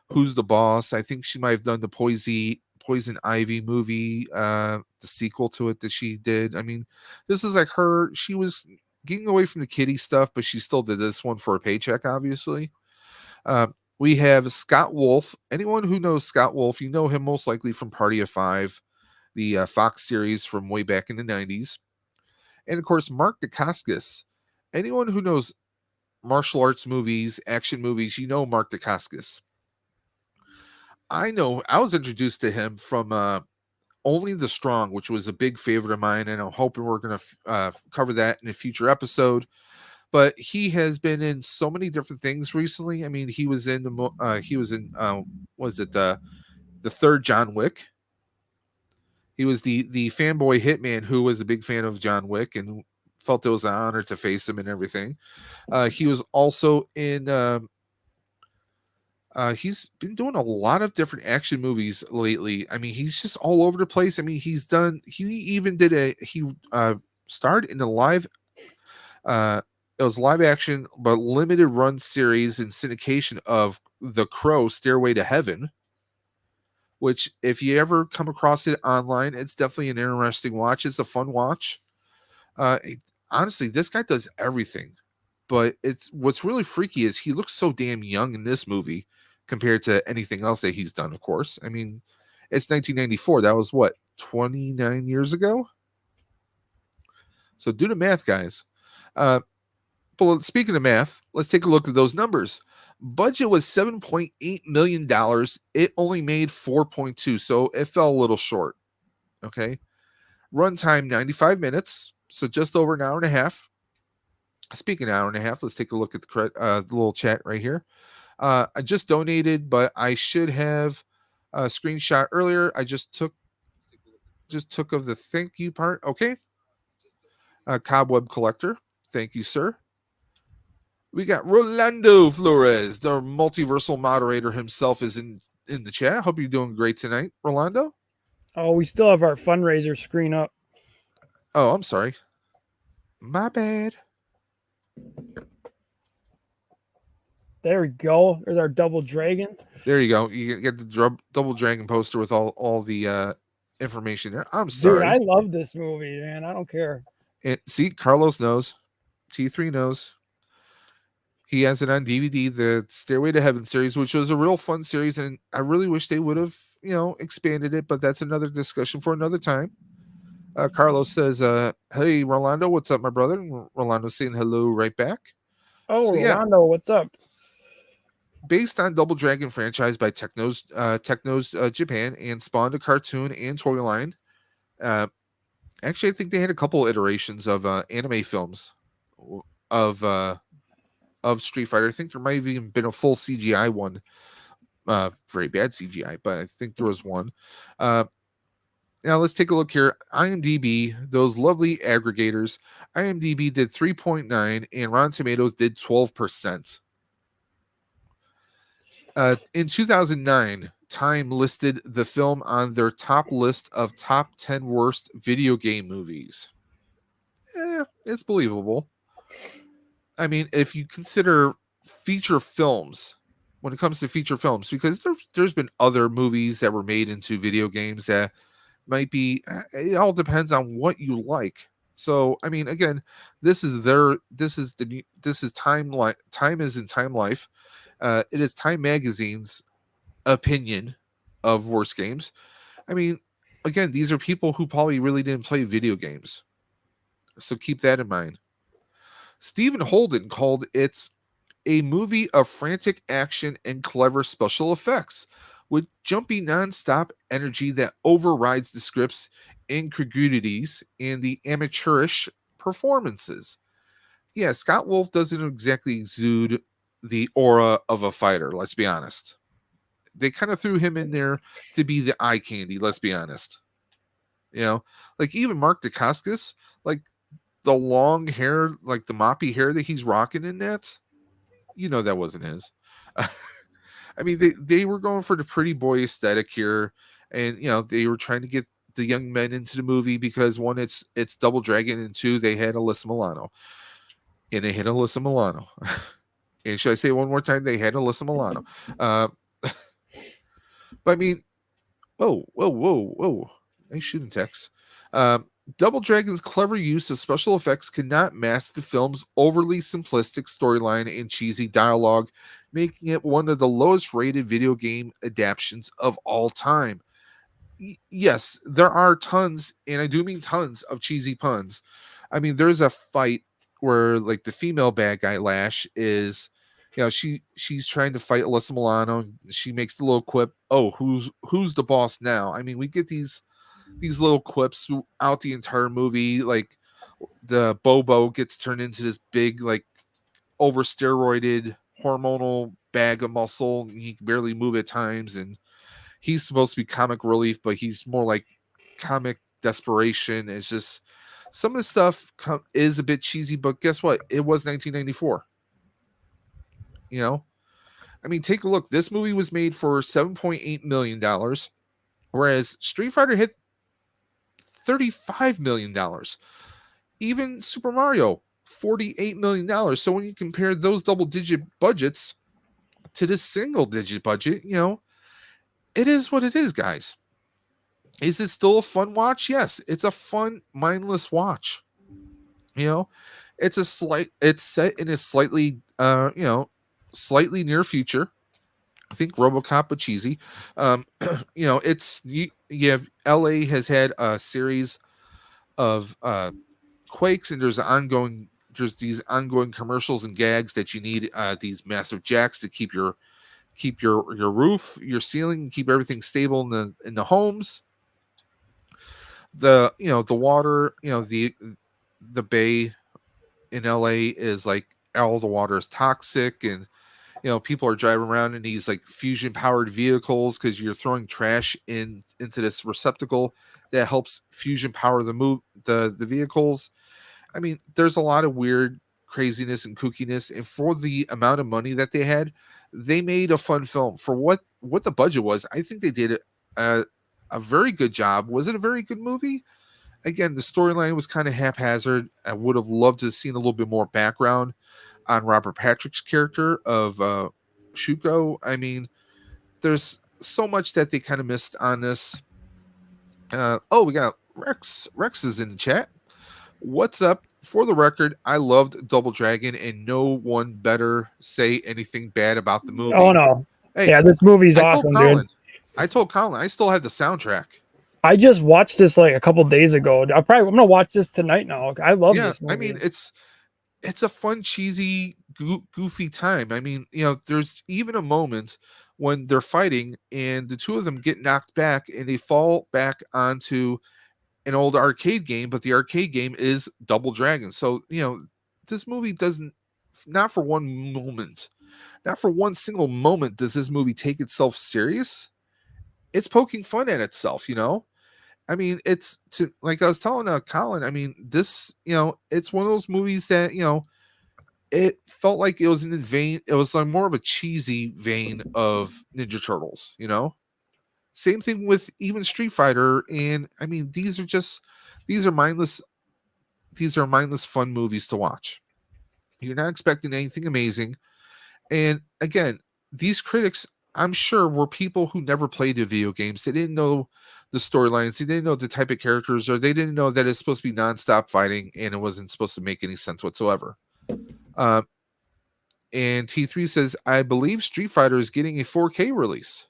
Who's the Boss. I think she might have done the Poison Ivy movie, the sequel to it that she did. I mean, this is like her. She was getting away from the kiddie stuff, but she still did this one for a paycheck, obviously. We have Scott Wolf. Anyone who knows Scott Wolf, you know him most likely from Party of Five, the Fox series from way back in the 90s. And of course, Mark Dacascos. Anyone who knows martial arts movies, action movies, you know Mark Dacascos. I know I was introduced to him from Only the Strong, which was a big favorite of mine, and I'm hoping we're going to cover that in a future episode. But he has been in so many different things recently. I mean, he was in was it the third John Wick? He was the fanboy hitman who was a big fan of John Wick and felt it was an honor to face him and everything. He was also in. He's been doing a lot of different action movies lately. I mean, he's just all over the place. I mean, he even did starred in a live. It was live action, but limited run series and syndication of The Crow, Stairway to Heaven, which if you ever come across it online, it's definitely an interesting watch. It's a fun watch. Honestly, this guy does everything, but what's really freaky is he looks so damn young in this movie compared to anything else that he's done, of course. I mean, it's 1994. That was what, 29 years ago? So do the math, guys. But speaking of math, let's take a look at those numbers. Budget was $7.8 million. It only made 4.2, so it fell a little short. Okay. Runtime 95 minutes, so just over an hour and a half. Speaking of hour and a half, let's take a look at the little chat right here. I just donated, but I should have a screenshot earlier. I just took of the thank you part. Okay. Cobweb Collector. Thank you, sir. We got Rolando Flores, the multiversal moderator himself, is in the chat. Hope you're doing great tonight, Rolando. Oh, we still have our fundraiser screen up. Oh, I'm sorry. My bad. There we go. There's our double dragon. There you go. You get the double dragon poster with all the information there. I'm sorry. Dude, I love this movie, man. I don't care. See, Carlos knows. T3 knows. He has it on DVD, the Stairway to Heaven series, which was a real fun series, and I really wish they would have, expanded it, but that's another discussion for another time. Carlos says, hey, Rolando, what's up, my brother? And Rolando's saying hello right back. Oh, so, Rolando, what's up? Based on Double Dragon franchise by Technos Japan, and spawned a cartoon and toy line. Actually, I think they had a couple iterations of anime films of Street Fighter. I think there might have even been a full CGI one. Very bad CGI, but I think there was one. Now let's take a look here. IMDb, those lovely aggregators. IMDb did 3.9 and Rotten Tomatoes did 12%. In 2009, Time listed the film on their top list of top 10 worst video game movies. It's believable. I mean, if you consider feature films, when it comes to feature films, because there's been other movies that were made into video games that might be, it all depends on what you like. So, I mean, again, this is Time is in Time Life. It is Time Magazine's opinion of worst games. I mean, again, these are people who probably really didn't play video games. So keep that in mind. Stephen Holden called it a movie of frantic action and clever special effects with jumpy nonstop energy that overrides the script's incongruities and the amateurish performances. Yeah, Scott Wolf doesn't exactly exude the aura of a fighter, let's be honest. They kind of threw him in there to be the eye candy, let's be honest. Like even Mark Dacascos, like the long hair, like the moppy hair that he's rocking in that, that wasn't his. I mean, they were going for the pretty boy aesthetic here, and they were trying to get the young men into the movie because one, it's Double Dragon, and two, they had Alyssa Milano, and they had Alyssa Milano. And should I say one more time? They had Alyssa Milano. But I mean, whoa! Nice shooting text. Double Dragon's clever use of special effects cannot mask the film's overly simplistic storyline and cheesy dialogue, making it one of the lowest rated video game adaptations of all time. Yes, there are tons, and I do mean tons, of cheesy puns. I mean, there's a fight where like the female bad guy Lash is, she's trying to fight Alyssa Milano. She makes the little quip, "Oh, who's the boss now?" I mean, we get these little clips throughout the entire movie. Like the Bobo gets turned into this big, like over steroided hormonal bag of muscle, and he can barely move at times, and he's supposed to be comic relief, but he's more like comic desperation. It's just some of the stuff is a bit cheesy, but guess what? It was 1994. I mean, take a look. This movie was made for $7.8 million, whereas Street Fighter hit $35 million. Even Super Mario, $48 million. So when you compare those double-digit budgets to this single-digit budget, it is what it is, guys. Is it still a fun watch? Yes, it's a fun, mindless watch. It's set in a slightly, slightly near future. I think RoboCop, but cheesy. It's you have LA has had a series of quakes, and there's these ongoing commercials and gags that you need these massive jacks to keep your roof, your ceiling, keep everything stable in the homes. the water, the bay in LA is like all the water is toxic, and people are driving around in these like fusion powered vehicles because you're throwing trash into this receptacle that helps fusion power the vehicles. I mean, there's a lot of weird craziness and kookiness, and for the amount of money that they had, they made a fun film. For what the budget was, I think they did a very good job. Was it a very good movie? Again, the storyline was kind of haphazard. I would have loved to have seen a little bit more background on Robert Patrick's character of Shuko. I mean, there's so much that they kind of missed on this. We got Rex. Rex is in the chat. What's up? For the record, I loved Double Dragon, and no one better say anything bad about the movie. Oh no! Hey, yeah, this movie's awesome, dude. I told Colin I still have the soundtrack. I just watched this like a couple days ago. I'm gonna watch this tonight now. I love this movie. I mean, it's a fun, cheesy, goofy time. I mean, there's even a moment when they're fighting and the two of them get knocked back and they fall back onto an old arcade game, but the arcade game is Double Dragon. So, this movie doesn't, not for one moment, not for one single moment does this movie take itself serious. It's poking fun at itself, I mean, it's like I was telling Colin, I mean, this, it's one of those movies that, it felt like it was in vein. It was like more of a cheesy vein of Ninja Turtles, Same thing with even Street Fighter. And I mean, these are mindless fun movies to watch. You're not expecting anything amazing. And again, these critics, I'm sure, were people who never played the video games. They didn't know the storylines. They didn't know the type of characters, or they didn't know that it's supposed to be nonstop fighting and it wasn't supposed to make any sense whatsoever. And T3 says, I believe Street Fighter is getting a 4K release.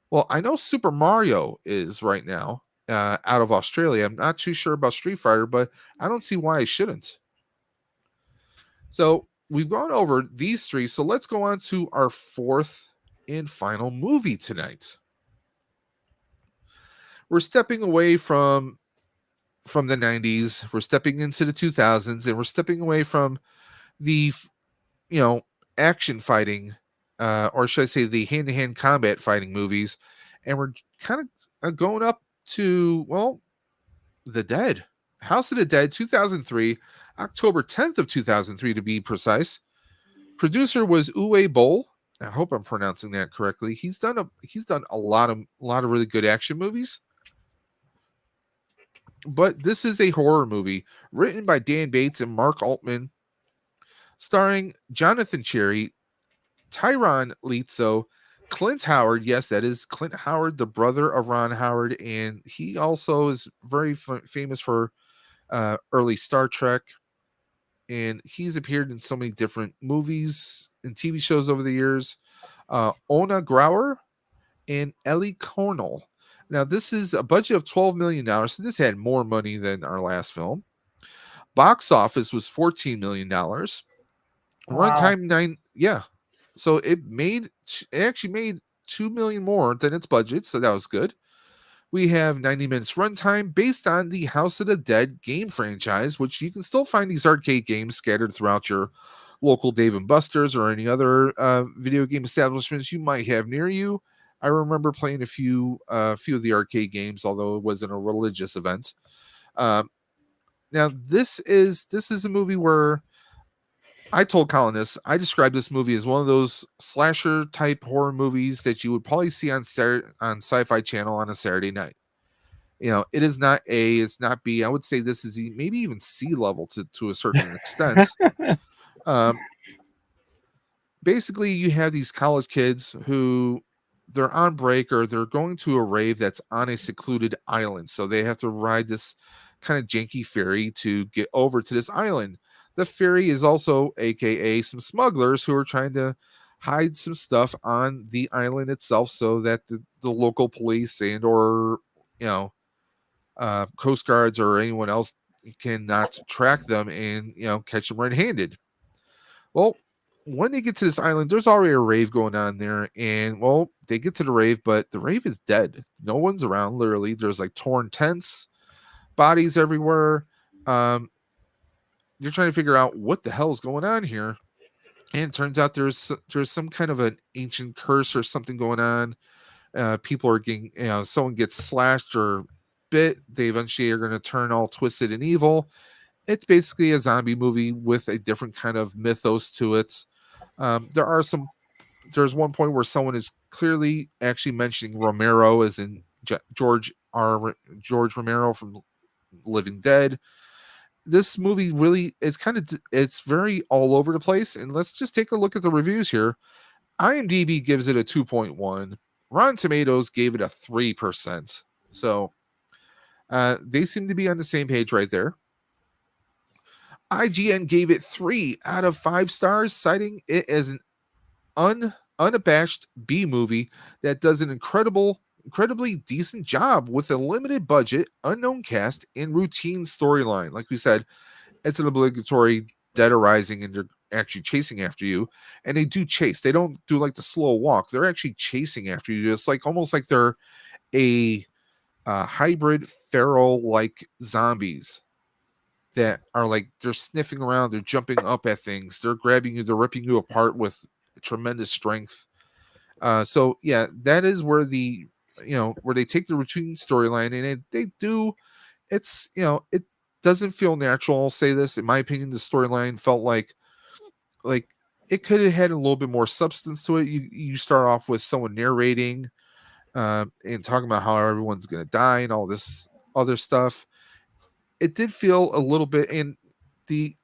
Well, I know Super Mario is right now out of Australia. I'm not too sure about Street Fighter, but I don't see why I shouldn't. So we've gone over these three. So let's go on to our fourth and final movie tonight. We're stepping away from the 90s. We're stepping into the 2000s, and we're stepping away from the, action fighting, or should I say the hand-to-hand combat fighting movies. And we're kind of going up to, well, The Dead. House of the Dead, 2003, October 10th of 2003 to be precise. Producer was Uwe Boll. I hope I'm pronouncing that correctly. He's done a lot of really good action movies. But this is a horror movie written by Dan Bates and Mark Altman, starring Jonathan Cherry, Tyron Lizzo, Clint Howard. Yes, that is Clint Howard, the brother of Ron Howard, and he also is very famous for early Star Trek, and he's appeared in so many different movies and TV shows over the years. Ona Grauer and Ellie Cornell. Now, this is a budget of $12 million, so this had more money than our last film. Box office was $14 million. Wow. Runtime 9, yeah. So it actually made $2 million more than its budget, so that was good. We have 90 minutes runtime based on the House of the Dead game franchise, which you can still find these arcade games scattered throughout your local Dave & Buster's or any other video game establishments you might have near you. I remember playing a few of the arcade games, although it wasn't a religious event. Now, this is a movie where I told Colin this. I described this movie as one of those slasher type horror movies that you would probably see on Sci-Fi Channel on a Saturday night. It is not A, it's not B. I would say this is maybe even C level to a certain extent. Basically, you have these college kids who they're on break or they're going to a rave that's on a secluded island. So they have to ride this kind of janky ferry to get over to this island. The ferry is also AKA some smugglers who are trying to hide some stuff on the island itself so that the local police and or Coast Guards or anyone else cannot track them and catch them red-handed. Well, when they get to this island, there's already a rave going on there, and well, they get to the rave, but the rave is dead. No one's around. Literally, there's like torn tents, bodies everywhere. You're trying to figure out what the hell is going on here, and it turns out there's some kind of an ancient curse or something going on. People are getting, someone gets slashed or bit. They eventually are going to turn all twisted and evil. It's basically a zombie movie with a different kind of mythos to it. There's one point where someone is clearly actually mentioning Romero, as in George Romero from Living Dead. This movie really, it's very all over the place. And let's just take a look at the reviews here. IMDb gives it a 2.1. Rotten Tomatoes gave it a 3%. So they seem to be on the same page right there. IGN gave it 3 out of 5 stars, citing it as an unabashed B movie that does an incredibly decent job with a limited budget, unknown cast, and routine storyline. Like we said, it's an obligatory dead arising, and they're actually chasing after you. And they do chase. They don't do like the slow walk. They're actually chasing after you. It's like almost like they're a hybrid feral like zombies that are like, they're sniffing around, they're jumping up at things, they're grabbing you, they're ripping you apart with tremendous strength. So yeah, that is where where they take the routine storyline and it doesn't feel natural. I'll say this, in my opinion, the storyline felt like it could have had a little bit more substance to it. You start off with someone narrating and talking about how everyone's going to die and all this other stuff. It did feel a little bit, and the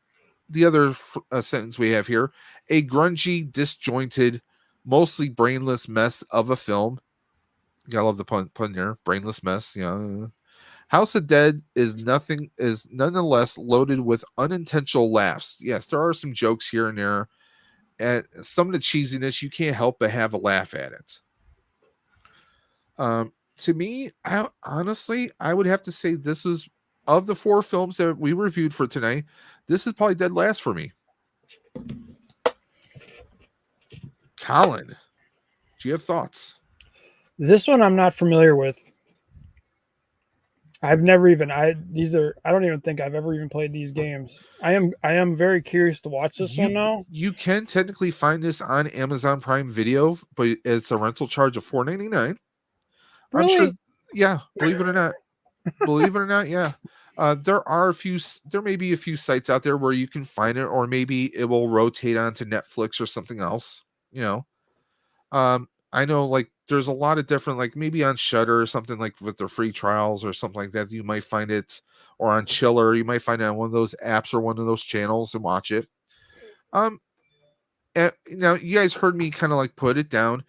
other sentence we have here, a grungy, disjointed, mostly brainless mess of a film. I love the pun there, brainless mess. House of Dead is nonetheless loaded with unintentional laughs. Yes, there are some jokes here and there, and some of the cheesiness, you can't help but have a laugh at it. To me, I would have to say this was, of the 4 films that we reviewed for tonight, this is probably dead last for me. Colin, do you have thoughts? This one I'm not familiar with. I've never even I don't even think I've ever even played these games. I am very curious to watch this one now. You can technically find this on Amazon Prime Video, but it's a rental charge of $4.99. Really? I'm sure, yeah, believe it or not. Yeah. There may be a few sites out there where you can find it, or maybe it will rotate onto Netflix or something else. I know, like, there's a lot of different, like maybe on Shudder or something, like with their free trials or something like that. You might find it, or on Chiller, you might find it on one of those apps or one of those channels and watch it. Now you guys heard me kind of like put it down.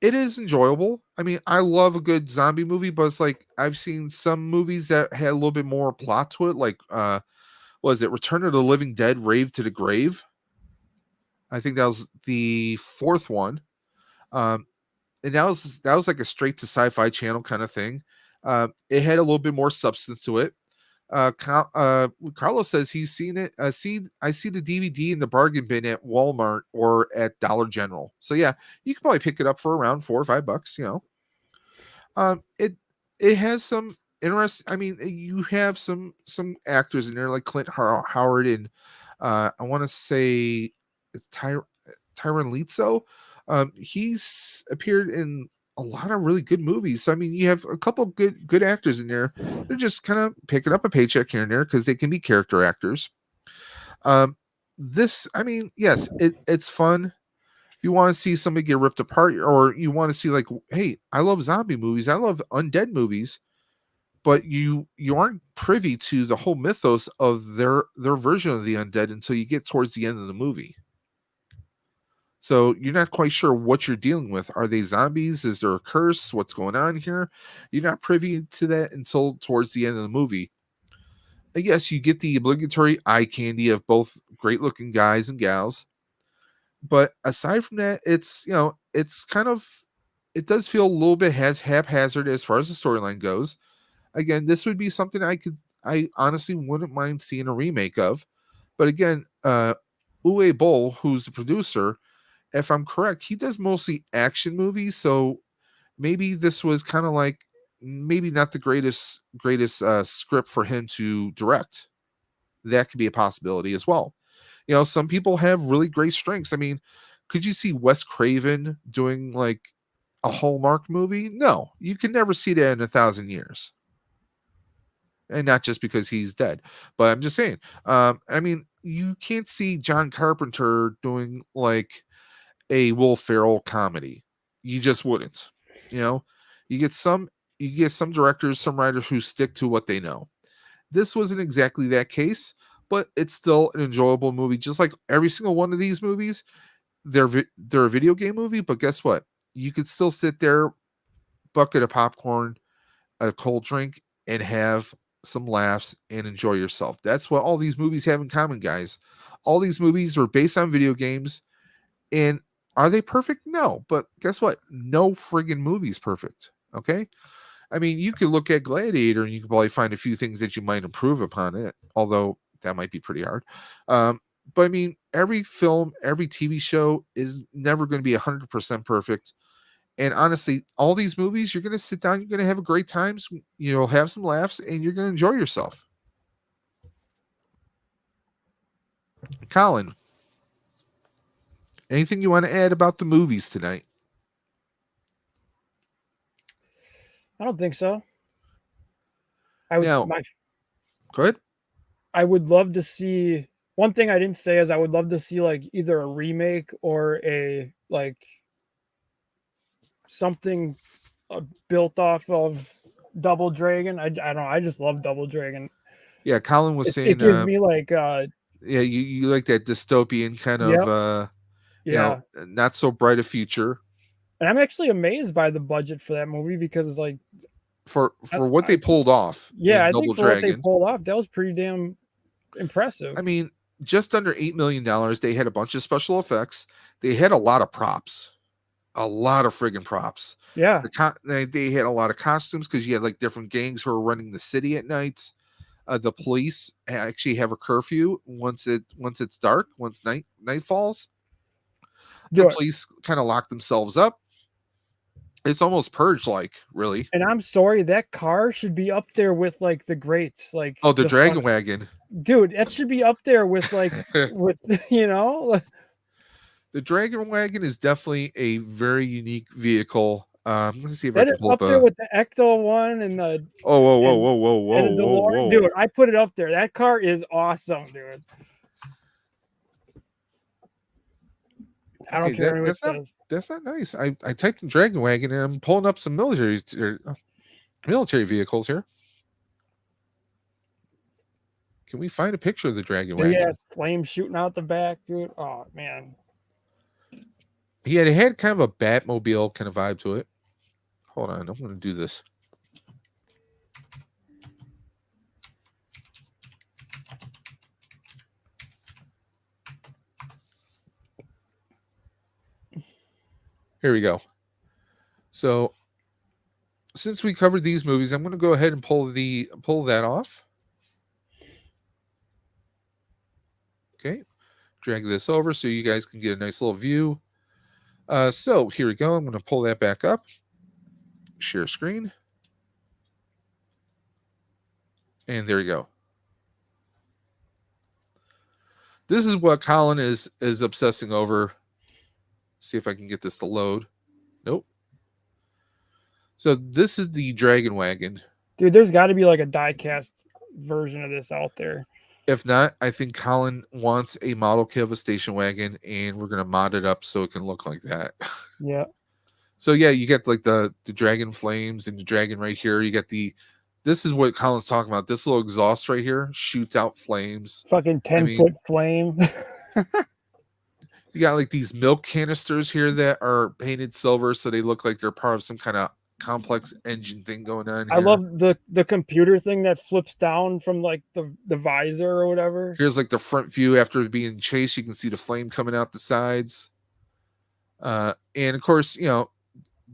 It is enjoyable. I mean, I love a good zombie movie, but it's like I've seen some movies that had a little bit more plot to it. Like, was it Return of the Living Dead, Rave to the Grave? I think that was the 4th one. And that was like a straight to Sci-Fi Channel kind of thing. It had a little bit more substance to it. Carlos says he's seen it. I see the DVD in the bargain bin at Walmart or at Dollar General. So yeah, you can probably pick it up for around $4 or $5. It has some interest. I mean, you have some actors in there like Clint Howard and I want to say it's Tyron Lizzo. He's appeared in a lot of really good movies. So, I mean, you have a couple of good actors in there. They're just kind of picking up a paycheck here and there because they can be character actors. This, I mean, yes, it's fun. If you want to see somebody get ripped apart, or you want to see like, hey, I love zombie movies, I love undead movies, but you aren't privy to the whole mythos of their version of the undead until you get towards the end of the movie. So you're not quite sure what you're dealing with. Are they zombies? Is there a curse? What's going on here? You're not privy to that until towards the end of the movie. And yes, you get the obligatory eye candy of both great looking guys and gals. But aside from that, it's kind of, it does feel a little bit haphazard as far as the storyline goes. Again, this would be something I honestly wouldn't mind seeing a remake of. But again, Uwe Boll, who's the producer, if I'm correct, he does mostly action movies. So maybe this was kind of like maybe not the greatest script for him to direct. That could be a possibility as well. Some people have really great strengths. I mean, could you see Wes Craven doing like a Hallmark movie? No, you can never see that in 1,000 years. And not just because he's dead, but I'm just saying. I mean, you can't see John Carpenter doing like a Will Ferrell comedy. You just wouldn't. You get some directors, some writers who stick to what they know. This wasn't exactly that case, but it's still an enjoyable movie. Just like every single one of these movies, they're a video game movie, but guess what? You could still sit there, bucket of popcorn, a cold drink, and have some laughs and enjoy yourself. That's what all these movies have in common, guys. All these movies were based on video games, and are they perfect? No, but guess what? No friggin' movie's perfect. Okay. I mean, you could look at Gladiator and you could probably find a few things that you might improve upon it, although that might be pretty hard. But I mean, every film, every TV show is never going to be 100% perfect. And honestly, all these movies, you're going to sit down, you're going to have a great time, have some laughs, and you're going to enjoy yourself. Colin, anything you want to add about the movies tonight? I don't think so. Go ahead. I would love to see, one thing I didn't say is I would love to see like either a remake or a like something built off of Double Dragon. I don't know. I just love Double Dragon. Yeah, Colin was saying it gives me like yeah, you like that dystopian kind of not so bright a future. And I'm actually amazed by the budget for that movie because like for what they pulled off. Yeah, I think for what they pulled off, that was pretty damn impressive. I mean, just under $8 million. They had a bunch of special effects. They had a lot of props. A lot of friggin' props. Yeah. They had a lot of costumes because you had like different gangs who are running the city at night. The police actually have a curfew once it's dark, once night falls. The police kind of lock themselves up. It's almost Purge like, really. And I'm sorry, that car should be up there with like the greats, like the Dragon Wagon. Dude, that should be up there with like with the Dragon Wagon is definitely a very unique vehicle. Let's see if I can pull up there with the Ecto one and the whoa. Dude, I put it up there. That car is awesome, dude. I don't care what it says. That's not nice. I typed in Dragon Wagon and I'm pulling up some military vehicles here. Can we find a picture of the Dragon Wagon? Yeah, flames shooting out the back, dude. Oh man. Yeah, it had kind of a Batmobile kind of vibe to it. Hold on, I'm going to do this. Here we go. So, since we covered these movies, I'm going to go ahead and pull that off. Okay, drag this over so you guys can get a nice little view. So here we go. I'm going to pull that back up. Share screen. And there you go. This is what Colin is obsessing over. See if I can get this to load. Nope. So this is the Dragon Wagon. Dude, there's got to be like a die-cast version of this out there. If not, I think Colin wants a model kit of a station wagon, and we're going to mod it up so it can look like that. Yeah. So, yeah, you get like the dragon flames and the dragon right here. You get this is what Colin's talking about. This little exhaust right here shoots out flames. Fucking 10-foot flame. You got like these milk canisters here that are painted silver, so they look like they're part of some kind of complex engine thing going on here. I love the computer thing that flips down from like the visor or whatever. Here's like the front view after being chased. You can see the flame coming out the sides. And of course,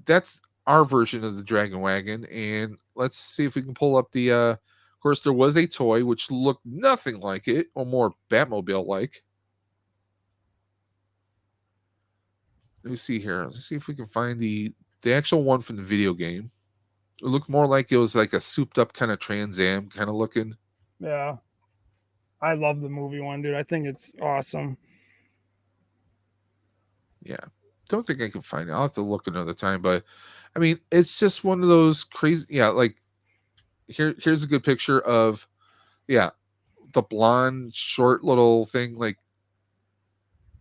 that's our version of the Dragon Wagon. And let's see if we can pull up the of course there was a toy which looked nothing like it, or more Batmobile like. let me see here. Let's see if we can find the actual one from the video game. It looked more like it was like a souped up kind of Trans Am kind of looking. Yeah. I love the movie one, dude. I think it's awesome. Yeah. Don't think I can find it. I'll have to look another time. But I mean, it's just one of those crazy. Yeah. Like here's a good picture of, yeah, the blonde, short little thing. Like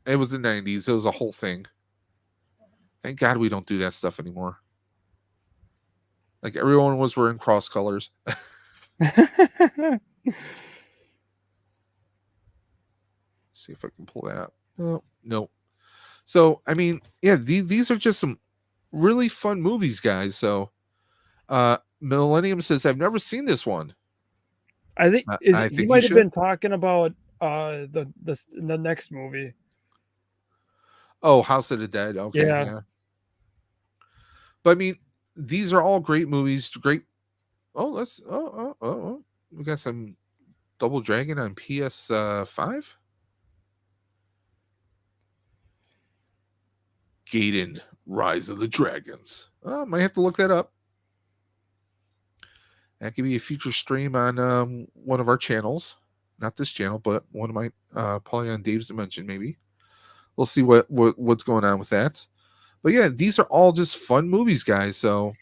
it was the 90s. It was a whole thing. Thank God we don't do that stuff anymore. Like everyone was wearing cross colors. See if I can pull that up. No. So I mean, yeah, these are just some really fun movies, guys. So Millennium says, I've never seen this one. I think I he think might have been talking about the next movie. Oh, House of the Dead. Okay, yeah. But I mean, these are all great movies. Great. Oh, let's. Oh. We got some Double Dragon on PS5. Gaiden, Rise of the Dragons. Oh, might have to look that up. That could be a future stream on one of our channels. Not this channel, but one of my probably on Dave's Dimension, maybe. We'll see what's going on with that. But yeah, these are all just fun movies, guys. So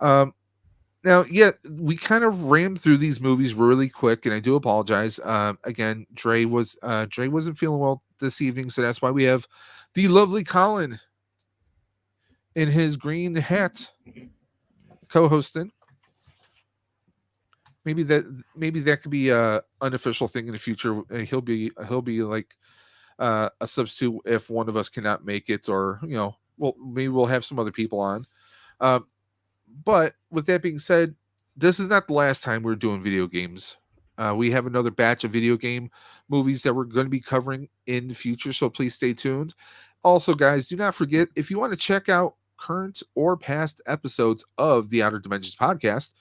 now, yeah, we kind of rammed through these movies really quick, and I do apologize. Again, Dre wasn't feeling well this evening, so that's why we have the lovely Colin in his green hat co-hosting. Maybe that could be a unofficial thing in the future. He'll be like a substitute if one of us cannot make it, or well, maybe we'll have some other people on. But with that being said, this is not the last time we're doing video games. We have another batch of video game movies that we're going to be covering in the future, so please stay tuned. Also, guys, do not forget, if you want to check out current or past episodes of the Outer Dimensions podcast,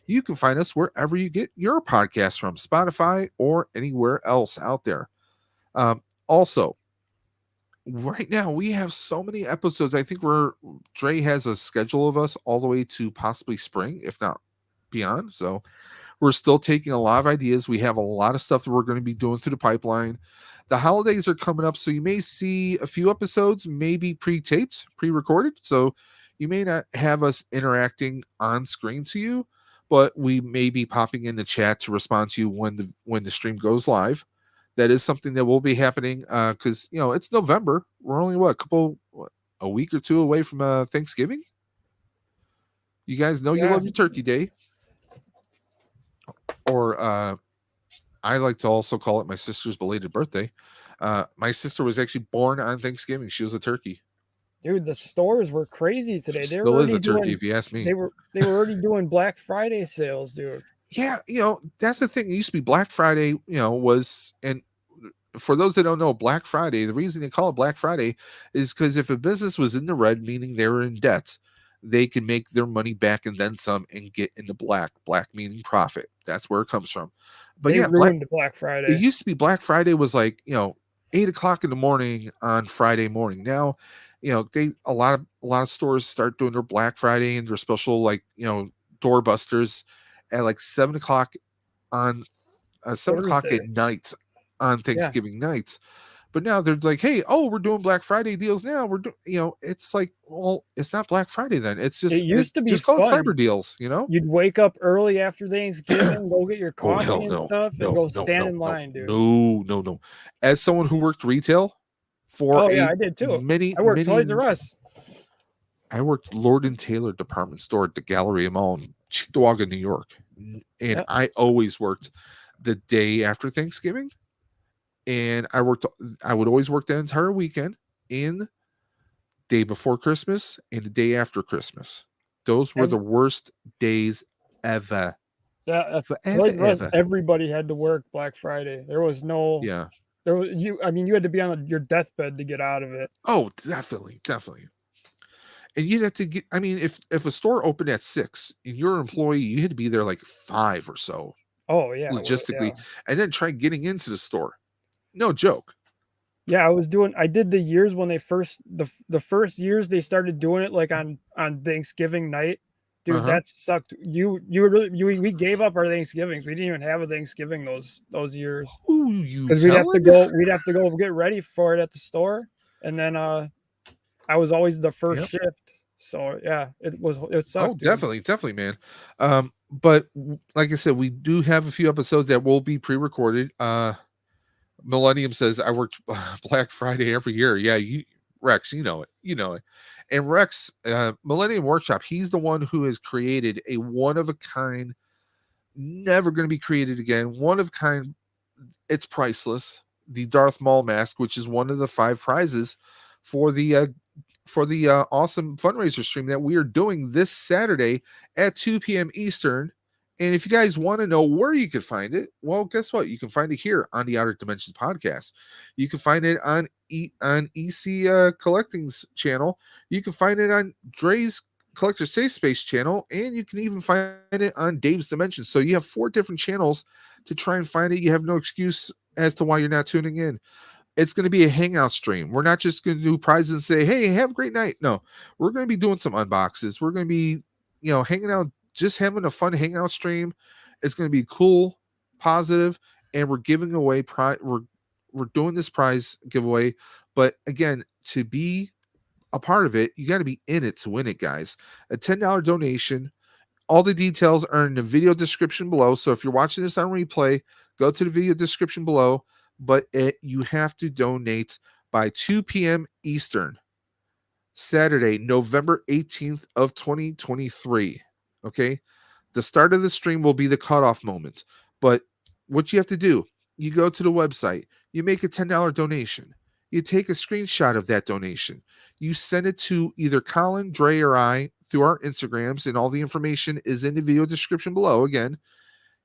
you can find us wherever you get your podcasts from, Spotify or anywhere else out there. Also, right now we have so many episodes. I think Dre has a schedule of us all the way to possibly spring, if not beyond. So we're still taking a lot of ideas. We have a lot of stuff that we're going to be doing through the pipeline. The holidays are coming up, so you may see a few episodes maybe pre-taped, pre-recorded. So you may not have us interacting on screen to you, but we may be popping in the chat to respond to you when the stream goes live. That is something that will be happening because it's November. We're only a week or two away from Thanksgiving. You guys know you love your Turkey Day, or I like to also call it my sister's belated birthday. My sister was actually born on Thanksgiving. She was a turkey. Dude, the stores were crazy today. They still is a turkey, if you ask me. They were already doing Black Friday sales, dude. Yeah, that's the thing. It used to be Black Friday. And for those that don't know, Black Friday, the reason they call it Black Friday is because if a business was in the red, meaning they were in debt, they can make their money back and then some and get in the black. Black meaning profit. That's where it comes from. But they ruined Black Friday. It used to be Black Friday was like 8:00 in the morning on Friday morning. Now, a lot of stores start doing their Black Friday and their special doorbusters at like 7:00 on 7:00 at night on Thanksgiving night. But now they're like, hey, we're doing Black Friday deals now. We're doing, it's like, well, it's not Black Friday then. It's just, it used to be just called cyber deals, You'd wake up early after Thanksgiving, go get your coffee and stuff, and go stand in line, dude. No. As someone who worked retail for I did too. I worked Toys R Us. I worked Lord and Taylor department store at the Galleria Mall in Cheektowaga, New York. And I always worked the day after Thanksgiving. And I would always work the entire weekend in day before Christmas and the day after Christmas. Those were the worst days ever. Yeah, ever. Everybody had to work Black Friday. There was no. Yeah. There was you. I mean, you had to be on your deathbed to get out of it. Oh, definitely. And you'd have to get. I mean, if a store opened at 6 and you're an employee, you had to be there like 5 or so. Oh yeah. Logistically, and then try getting into the store. No joke. Yeah, I did the years when they the first years they started doing it like on Thanksgiving night. Dude, that sucked. We gave up our Thanksgivings. We didn't even have a Thanksgiving those years. Who you Because telling? we'd have to go get ready for it at the store. And then I was always the first shift. So yeah, it sucked. Oh, definitely, man. But like I said, we do have a few episodes that will be pre-recorded. Millennium says I worked Black Friday every year. Yeah, Rex, you know it. And Rex, Millennium Workshop, he's the one who has created a one of a kind, never going to be created again, one of a kind. It's priceless. The Darth Maul mask, which is one of the 5 prizes for the awesome fundraiser stream that we are doing this Saturday at 2 p.m. Eastern. And if you guys want to know where you can find it, well, guess what? You can find it here on the Outer Dimensions podcast. You can find it on EC Collecting's channel. You can find it on Dre's Collector Safe Space channel, and you can even find it on Dave's Dimension. So you have 4 different channels to try and find it. You have no excuse as to why you're not tuning in. It's going to be a hangout stream. We're not just going to do prizes and say, hey, have a great night. No, we're going to be doing some unboxes. We're going to be, hanging out, just having a fun hangout stream. It's going to be cool, positive, and we're giving away we're doing this prize giveaway. But again, to be a part of it, you got to be in it to win it, guys. A $10 donation. All the details are in the video description below. So if you're watching this on replay, go to the video description below. But you have to donate by 2 p.m. Eastern, Saturday, November 18th of 2023. Okay? The start of the stream will be the cutoff moment. But what you have to do, you go to the website, you make a $10 donation. You take a screenshot of that donation. You send it to either Colin, Dre, or I through our Instagrams, and all the information is in the video description below. Again,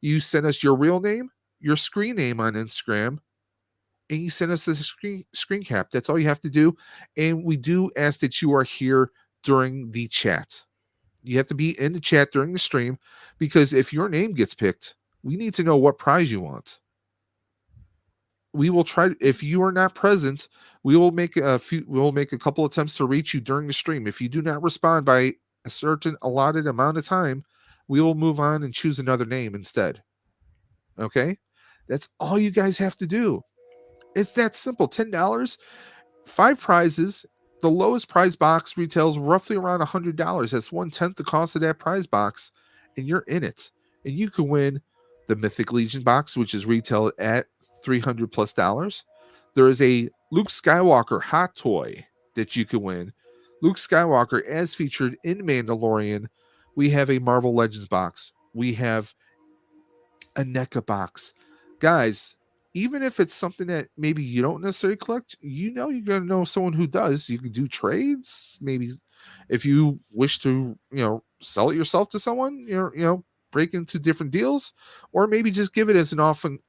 you send us your real name, your screen name on Instagram, and you send us the screen cap. That's all you have to do. And we do ask that you are here during the chat. You have to be in the chat during the stream, because if your name gets picked, we need to know what prize you want. We will try. If you are not present, we will make a couple attempts to reach you during the stream. If you do not respond by a certain allotted amount of time, we will move on and choose another name instead. Okay? That's all you guys have to do. It's that simple. $10, 5 prizes. The lowest prize box retails roughly around $100. That's 1/10 the cost of that prize box, and you're in it. And you can win the Mythic Legion box, which is retailed at $300+. There is a Luke Skywalker hot toy that you can win. Luke Skywalker, as featured in Mandalorian. We have a Marvel Legends box. We have a NECA box. Guys, even if it's something that maybe you don't necessarily collect, you're going to know someone who does. You can do trades. Maybe if you wish to, sell it yourself to someone, break into different deals, or maybe just give it as an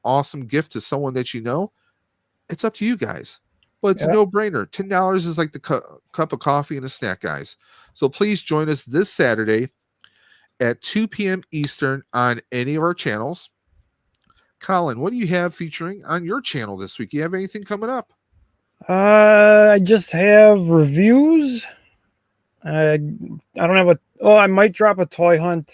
awesome gift to someone that you know. It's up to you guys. But it's a no-brainer. $10 is like the cup of coffee and a snack, guys. So please join us this Saturday at 2 p.m. Eastern on any of our channels. Colin, what do you have featuring on your channel this week? You have anything coming up? I just have reviews. I don't have I might drop a toy hunt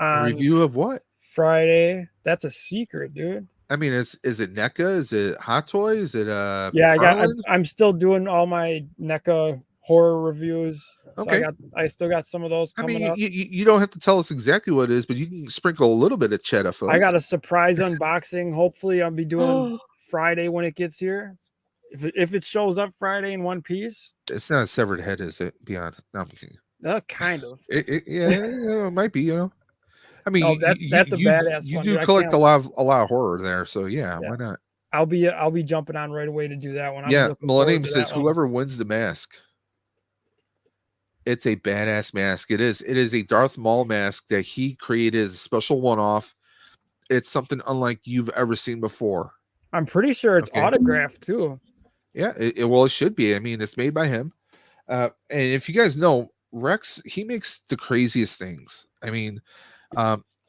on a review of what? Friday. That's a secret, dude. I mean, is it NECA? Is it Hot Toy? Is it yeah? I'm still doing all my NECA horror reviews. Okay. So I still got some of those coming up. You don't have to tell us exactly what it is, but you can sprinkle a little bit of cheddar for us. I got a surprise unboxing. Hopefully, I'll be doing Friday when it gets here. If it shows up Friday in one piece. It's not a severed head, is it? Beyond, no, kind of. It might be. I mean, that's a badass. You do collect a lot of horror there, so yeah, why not? I'll be jumping on right away to do that one. Millennium says whoever wins the mask. It's a badass mask. It is a Darth Maul mask that he created as a special one-off. It's something unlike you've ever seen before. I'm pretty sure it's autographed too. Yeah, it should be. I mean, it's made by him. And if you guys know, Rex, he makes the craziest things. I mean,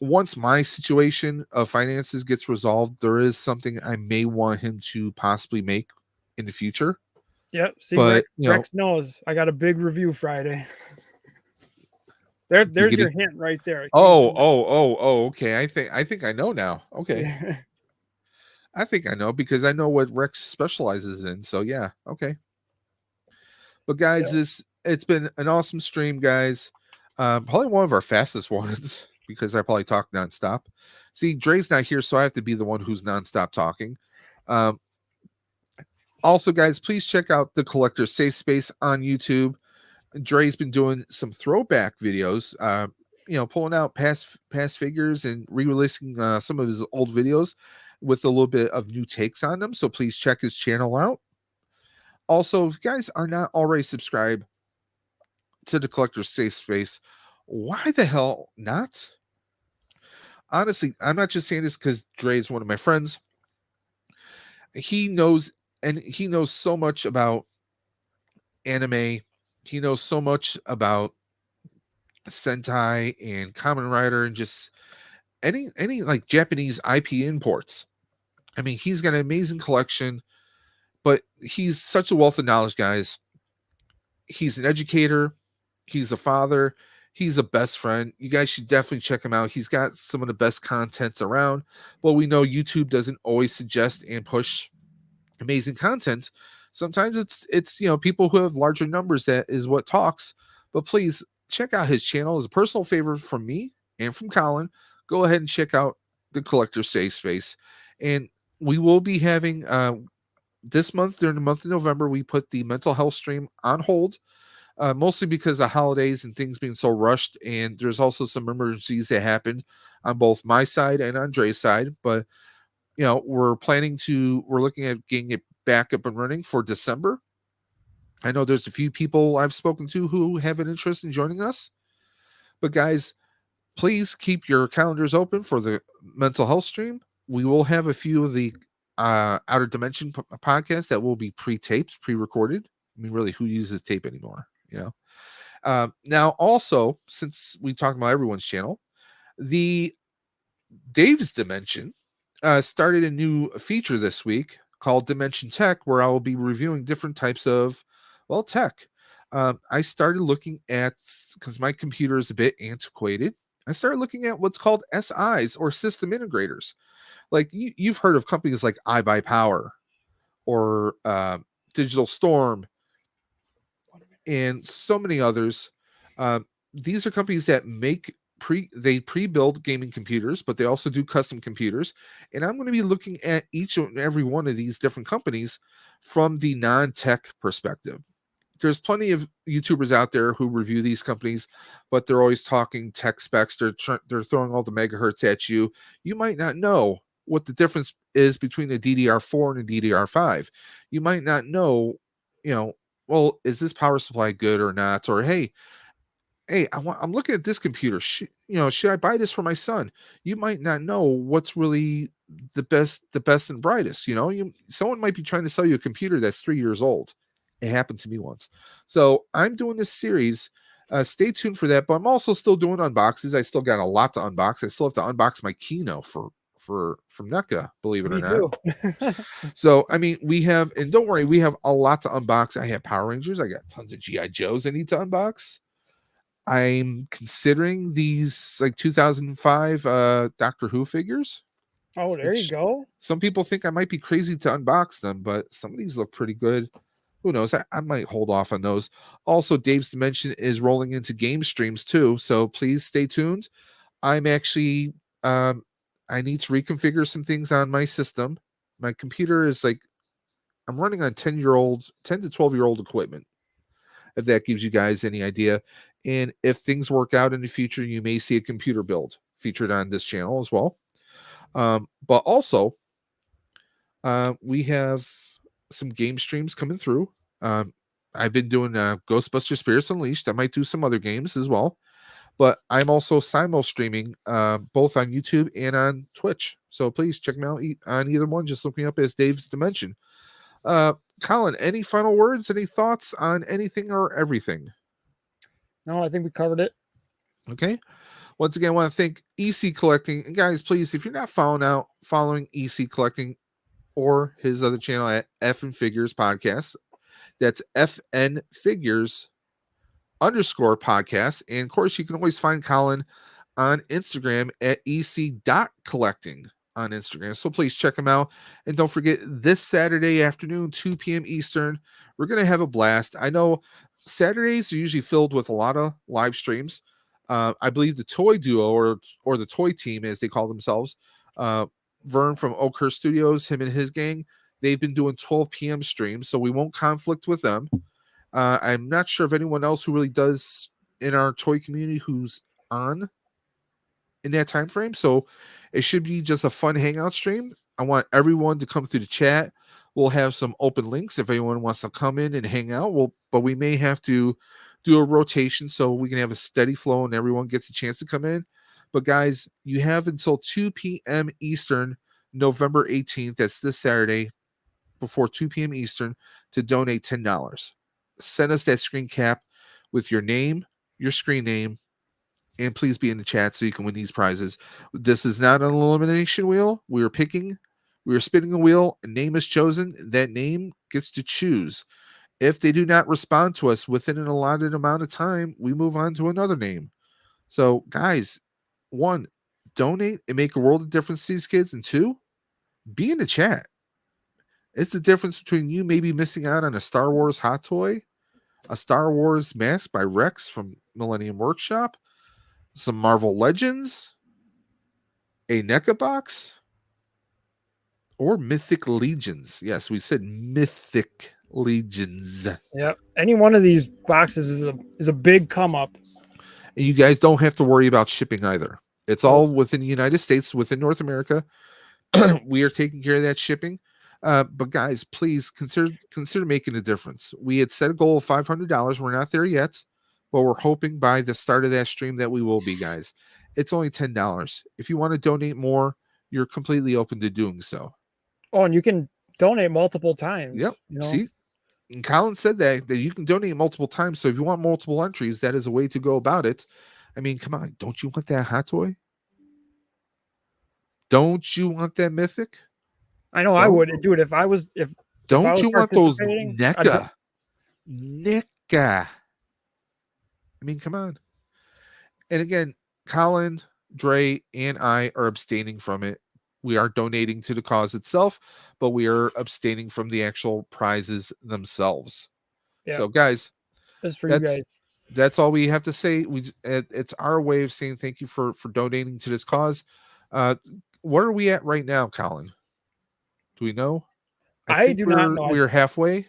once my situation of finances gets resolved, there is something I may want him to possibly make in the future. Yep. See, but Rex knows I got a big review Friday. There's your hint right there. Okay. I think I know now. Okay. Yeah. I think I know because I know what Rex specializes in. So yeah, okay. But guys, it's been an awesome stream, guys. Probably one of our fastest ones because I probably talk nonstop. See, Dre's not here, so I have to be the one who's nonstop talking. Also, guys, please check out the Collector Safe Space on YouTube. Dre's been doing some throwback videos, pulling out past figures and re-releasing some of his old videos with a little bit of new takes on them. So please check his channel out. Also, if you guys are not already subscribed to the Collector's Safe Space, why the hell not? Honestly, I'm not just saying this because Dre is one of my friends. He knows so much about anime. He knows so much about Sentai and Kamen Rider and just any like Japanese IP imports. I mean, he's got an amazing collection, but he's such a wealth of knowledge, guys. He's an educator, he's a father, he's a best friend. You guys should definitely check him out. He's got some of the best contents around. Well, we know YouTube doesn't always suggest and push amazing content. Sometimes it's people who have larger numbers that is what talks. But please check out his channel. As a personal favor from me and from Colin, go ahead and check out the Collector Safe Space. And we will be having this month, during the month of November, we put the mental health stream on hold, mostly because of holidays and things being so rushed. And there's also some emergencies that happened on both my side and Andre's side. But we're looking at getting it back up and running for December. I know there's a few people I've spoken to who have an interest in joining us. But guys, please keep your calendars open for the mental health stream. We will have a few of the Outer Dimension podcasts that will be pre-taped, pre-recorded. I mean, really, who uses tape anymore? Now, also, since we talked about everyone's channel, the Dave's Dimension started a new feature this week called Dimension Tech, where I will be reviewing different types of, tech. I started looking at, because my computer is a bit antiquated, I started looking at what's called SIs, or system integrators. Like you've heard of companies like iBuyPower or Digital Storm and so many others. These are companies that pre-build gaming computers, but they also do custom computers. And I'm going to be looking at each and every one of these different companies from the non-tech perspective. There's plenty of YouTubers out there who review these companies, but they're always talking tech specs. They're throwing all the megahertz at you. You might not know what the difference is between a DDR4 and a DDR5. You might not know, well, is this power supply good or not? Or hey, I'm looking at this computer. Should I buy this for my son? You might not know what's really the best and brightest. Someone might be trying to sell you a computer that's 3 years old. It happened to me once. So I'm doing this series. Stay tuned for that. But I'm also still doing unboxes. I still got a lot to unbox. I still have to unbox my Kino from NECA, believe it or not. So I mean, and don't worry, we have a lot to unbox. I have Power Rangers. I got tons of GI Joes I need to unbox. I'm considering these like 2005 Doctor Who figures. Oh, there you go. Some people think I might be crazy to unbox them, but some of these look pretty good. Who knows? I might hold off on those. Also, Dave's Dimension is rolling into game streams too, so please stay tuned. I'm actually I need to reconfigure some things on my system. My computer is I'm running on 10 to 12-year-old equipment, if that gives you guys any idea. And if things work out in the future, you may see a computer build featured on this channel as well. But also, we have some game streams coming through. I've been doing Ghostbuster Spirits Unleashed. I might do some other games as well. But I'm also streaming both on YouTube and on Twitch. So please check me out on either one. Just look me up as Dave's Dimension. Colin, any final words? Any thoughts on anything or everything? No, I think we covered it. Okay. Once again, I want to thank EC Collecting. And guys, please, if you're not following EC Collecting, or his other channel at FN Figures Podcast. That's FN Figures _ podcast. And of course, you can always find Colin on Instagram at ec.collecting on Instagram. So please check him out. And don't forget, this Saturday afternoon, 2 p.m. Eastern, we're going to have a blast. I know Saturdays are usually filled with a lot of live streams. I believe the Toy Duo or the Toy Team, as they call themselves, Vern from Oakhurst Studios, him and his gang, they've been doing 12 p.m. streams, so we won't conflict with them. I'm not sure of anyone else who really does in our toy community who's on in that time frame. So it should be just a fun hangout stream. I want everyone to come through the chat. We'll have some open links if anyone wants to come in and hang out. But we may have to do a rotation so we can have a steady flow and everyone gets a chance to come in. But guys, you have until 2 p.m. Eastern, November 18th. That's this Saturday, before 2 p.m. Eastern, to donate $10. Send us that screen cap with your name, your screen name, and please be in the chat so you can win these prizes. This is not an elimination wheel. We are spinning a wheel. A name is chosen. That name gets to choose. If they do not respond to us within an allotted amount of time, we move on to another name. So, guys, 1, donate and make a world of difference to these kids. And 2, be in the chat. It's the difference between you maybe missing out on a Star Wars hot toy, a Star Wars mask by Rex from Millennium Workshop, some Marvel Legends, a NECA box, or Mythic Legions. Yes, we said Mythic Legions. Yep. Any one of these boxes is a big come up. And you guys don't have to worry about shipping either. It's all within the United States, within North America. We are taking care of that shipping. But guys, please consider making a difference. We had set a goal of $500. We're not there yet, but we're hoping by the start of that stream that we will be, guys. It's only $10. If you want to donate more, you're completely open to doing so. Oh, and you can donate multiple times. Yep. You know? See, and Colin said that you can donate multiple times. So if you want multiple entries, that is a way to go about it. I mean, come on, don't you want that hot toy? Don't you want that mythic? I know I would do it if I was Don't you want those NECA? NECA. I mean, come on. And again, Colin, Dre, and I are abstaining from it. We are donating to the cause itself, but we are abstaining from the actual prizes themselves. Yeah. So, guys, that's for you guys. That's all we have to say. It's our way of saying thank you for donating to this cause. Where are we at right now, Colin? Do we know? I do not know. We're halfway.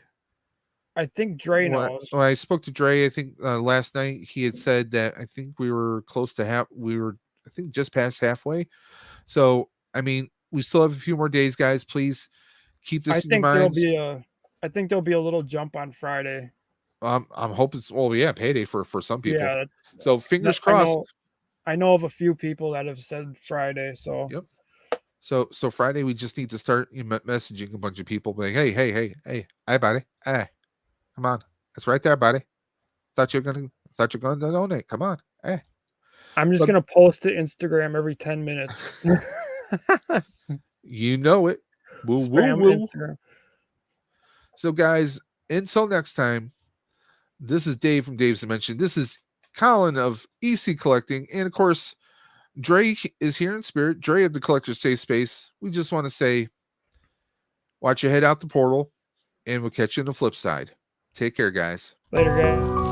I think Dre knows. When I spoke to Dre, I think last night he had said that I think we were close to half. We were, I think, just past halfway. So, I mean, we still have a few more days, guys. Please keep this in your minds. I think there'll be a little jump on Friday. I'm hoping. Payday for some people. Yeah. So fingers crossed. I know of a few people that have said Friday. So. Yep. So Friday we just need to start messaging a bunch of people, like, hey, buddy, hey, come on, it's right there, buddy. Thought you're gonna donate. Come on, hey. I'm just gonna post to Instagram every 10 minutes. You know it. Spam Instagram. So guys, until next time, this is Dave from Dave's Dimension. This is Colin of EC Collecting, and of course, Dre is here in spirit. Dre of the Collector's Safe Space. We just want to say, watch your head out the portal, and we'll catch you on the flip side. Take care, guys. Later, guys.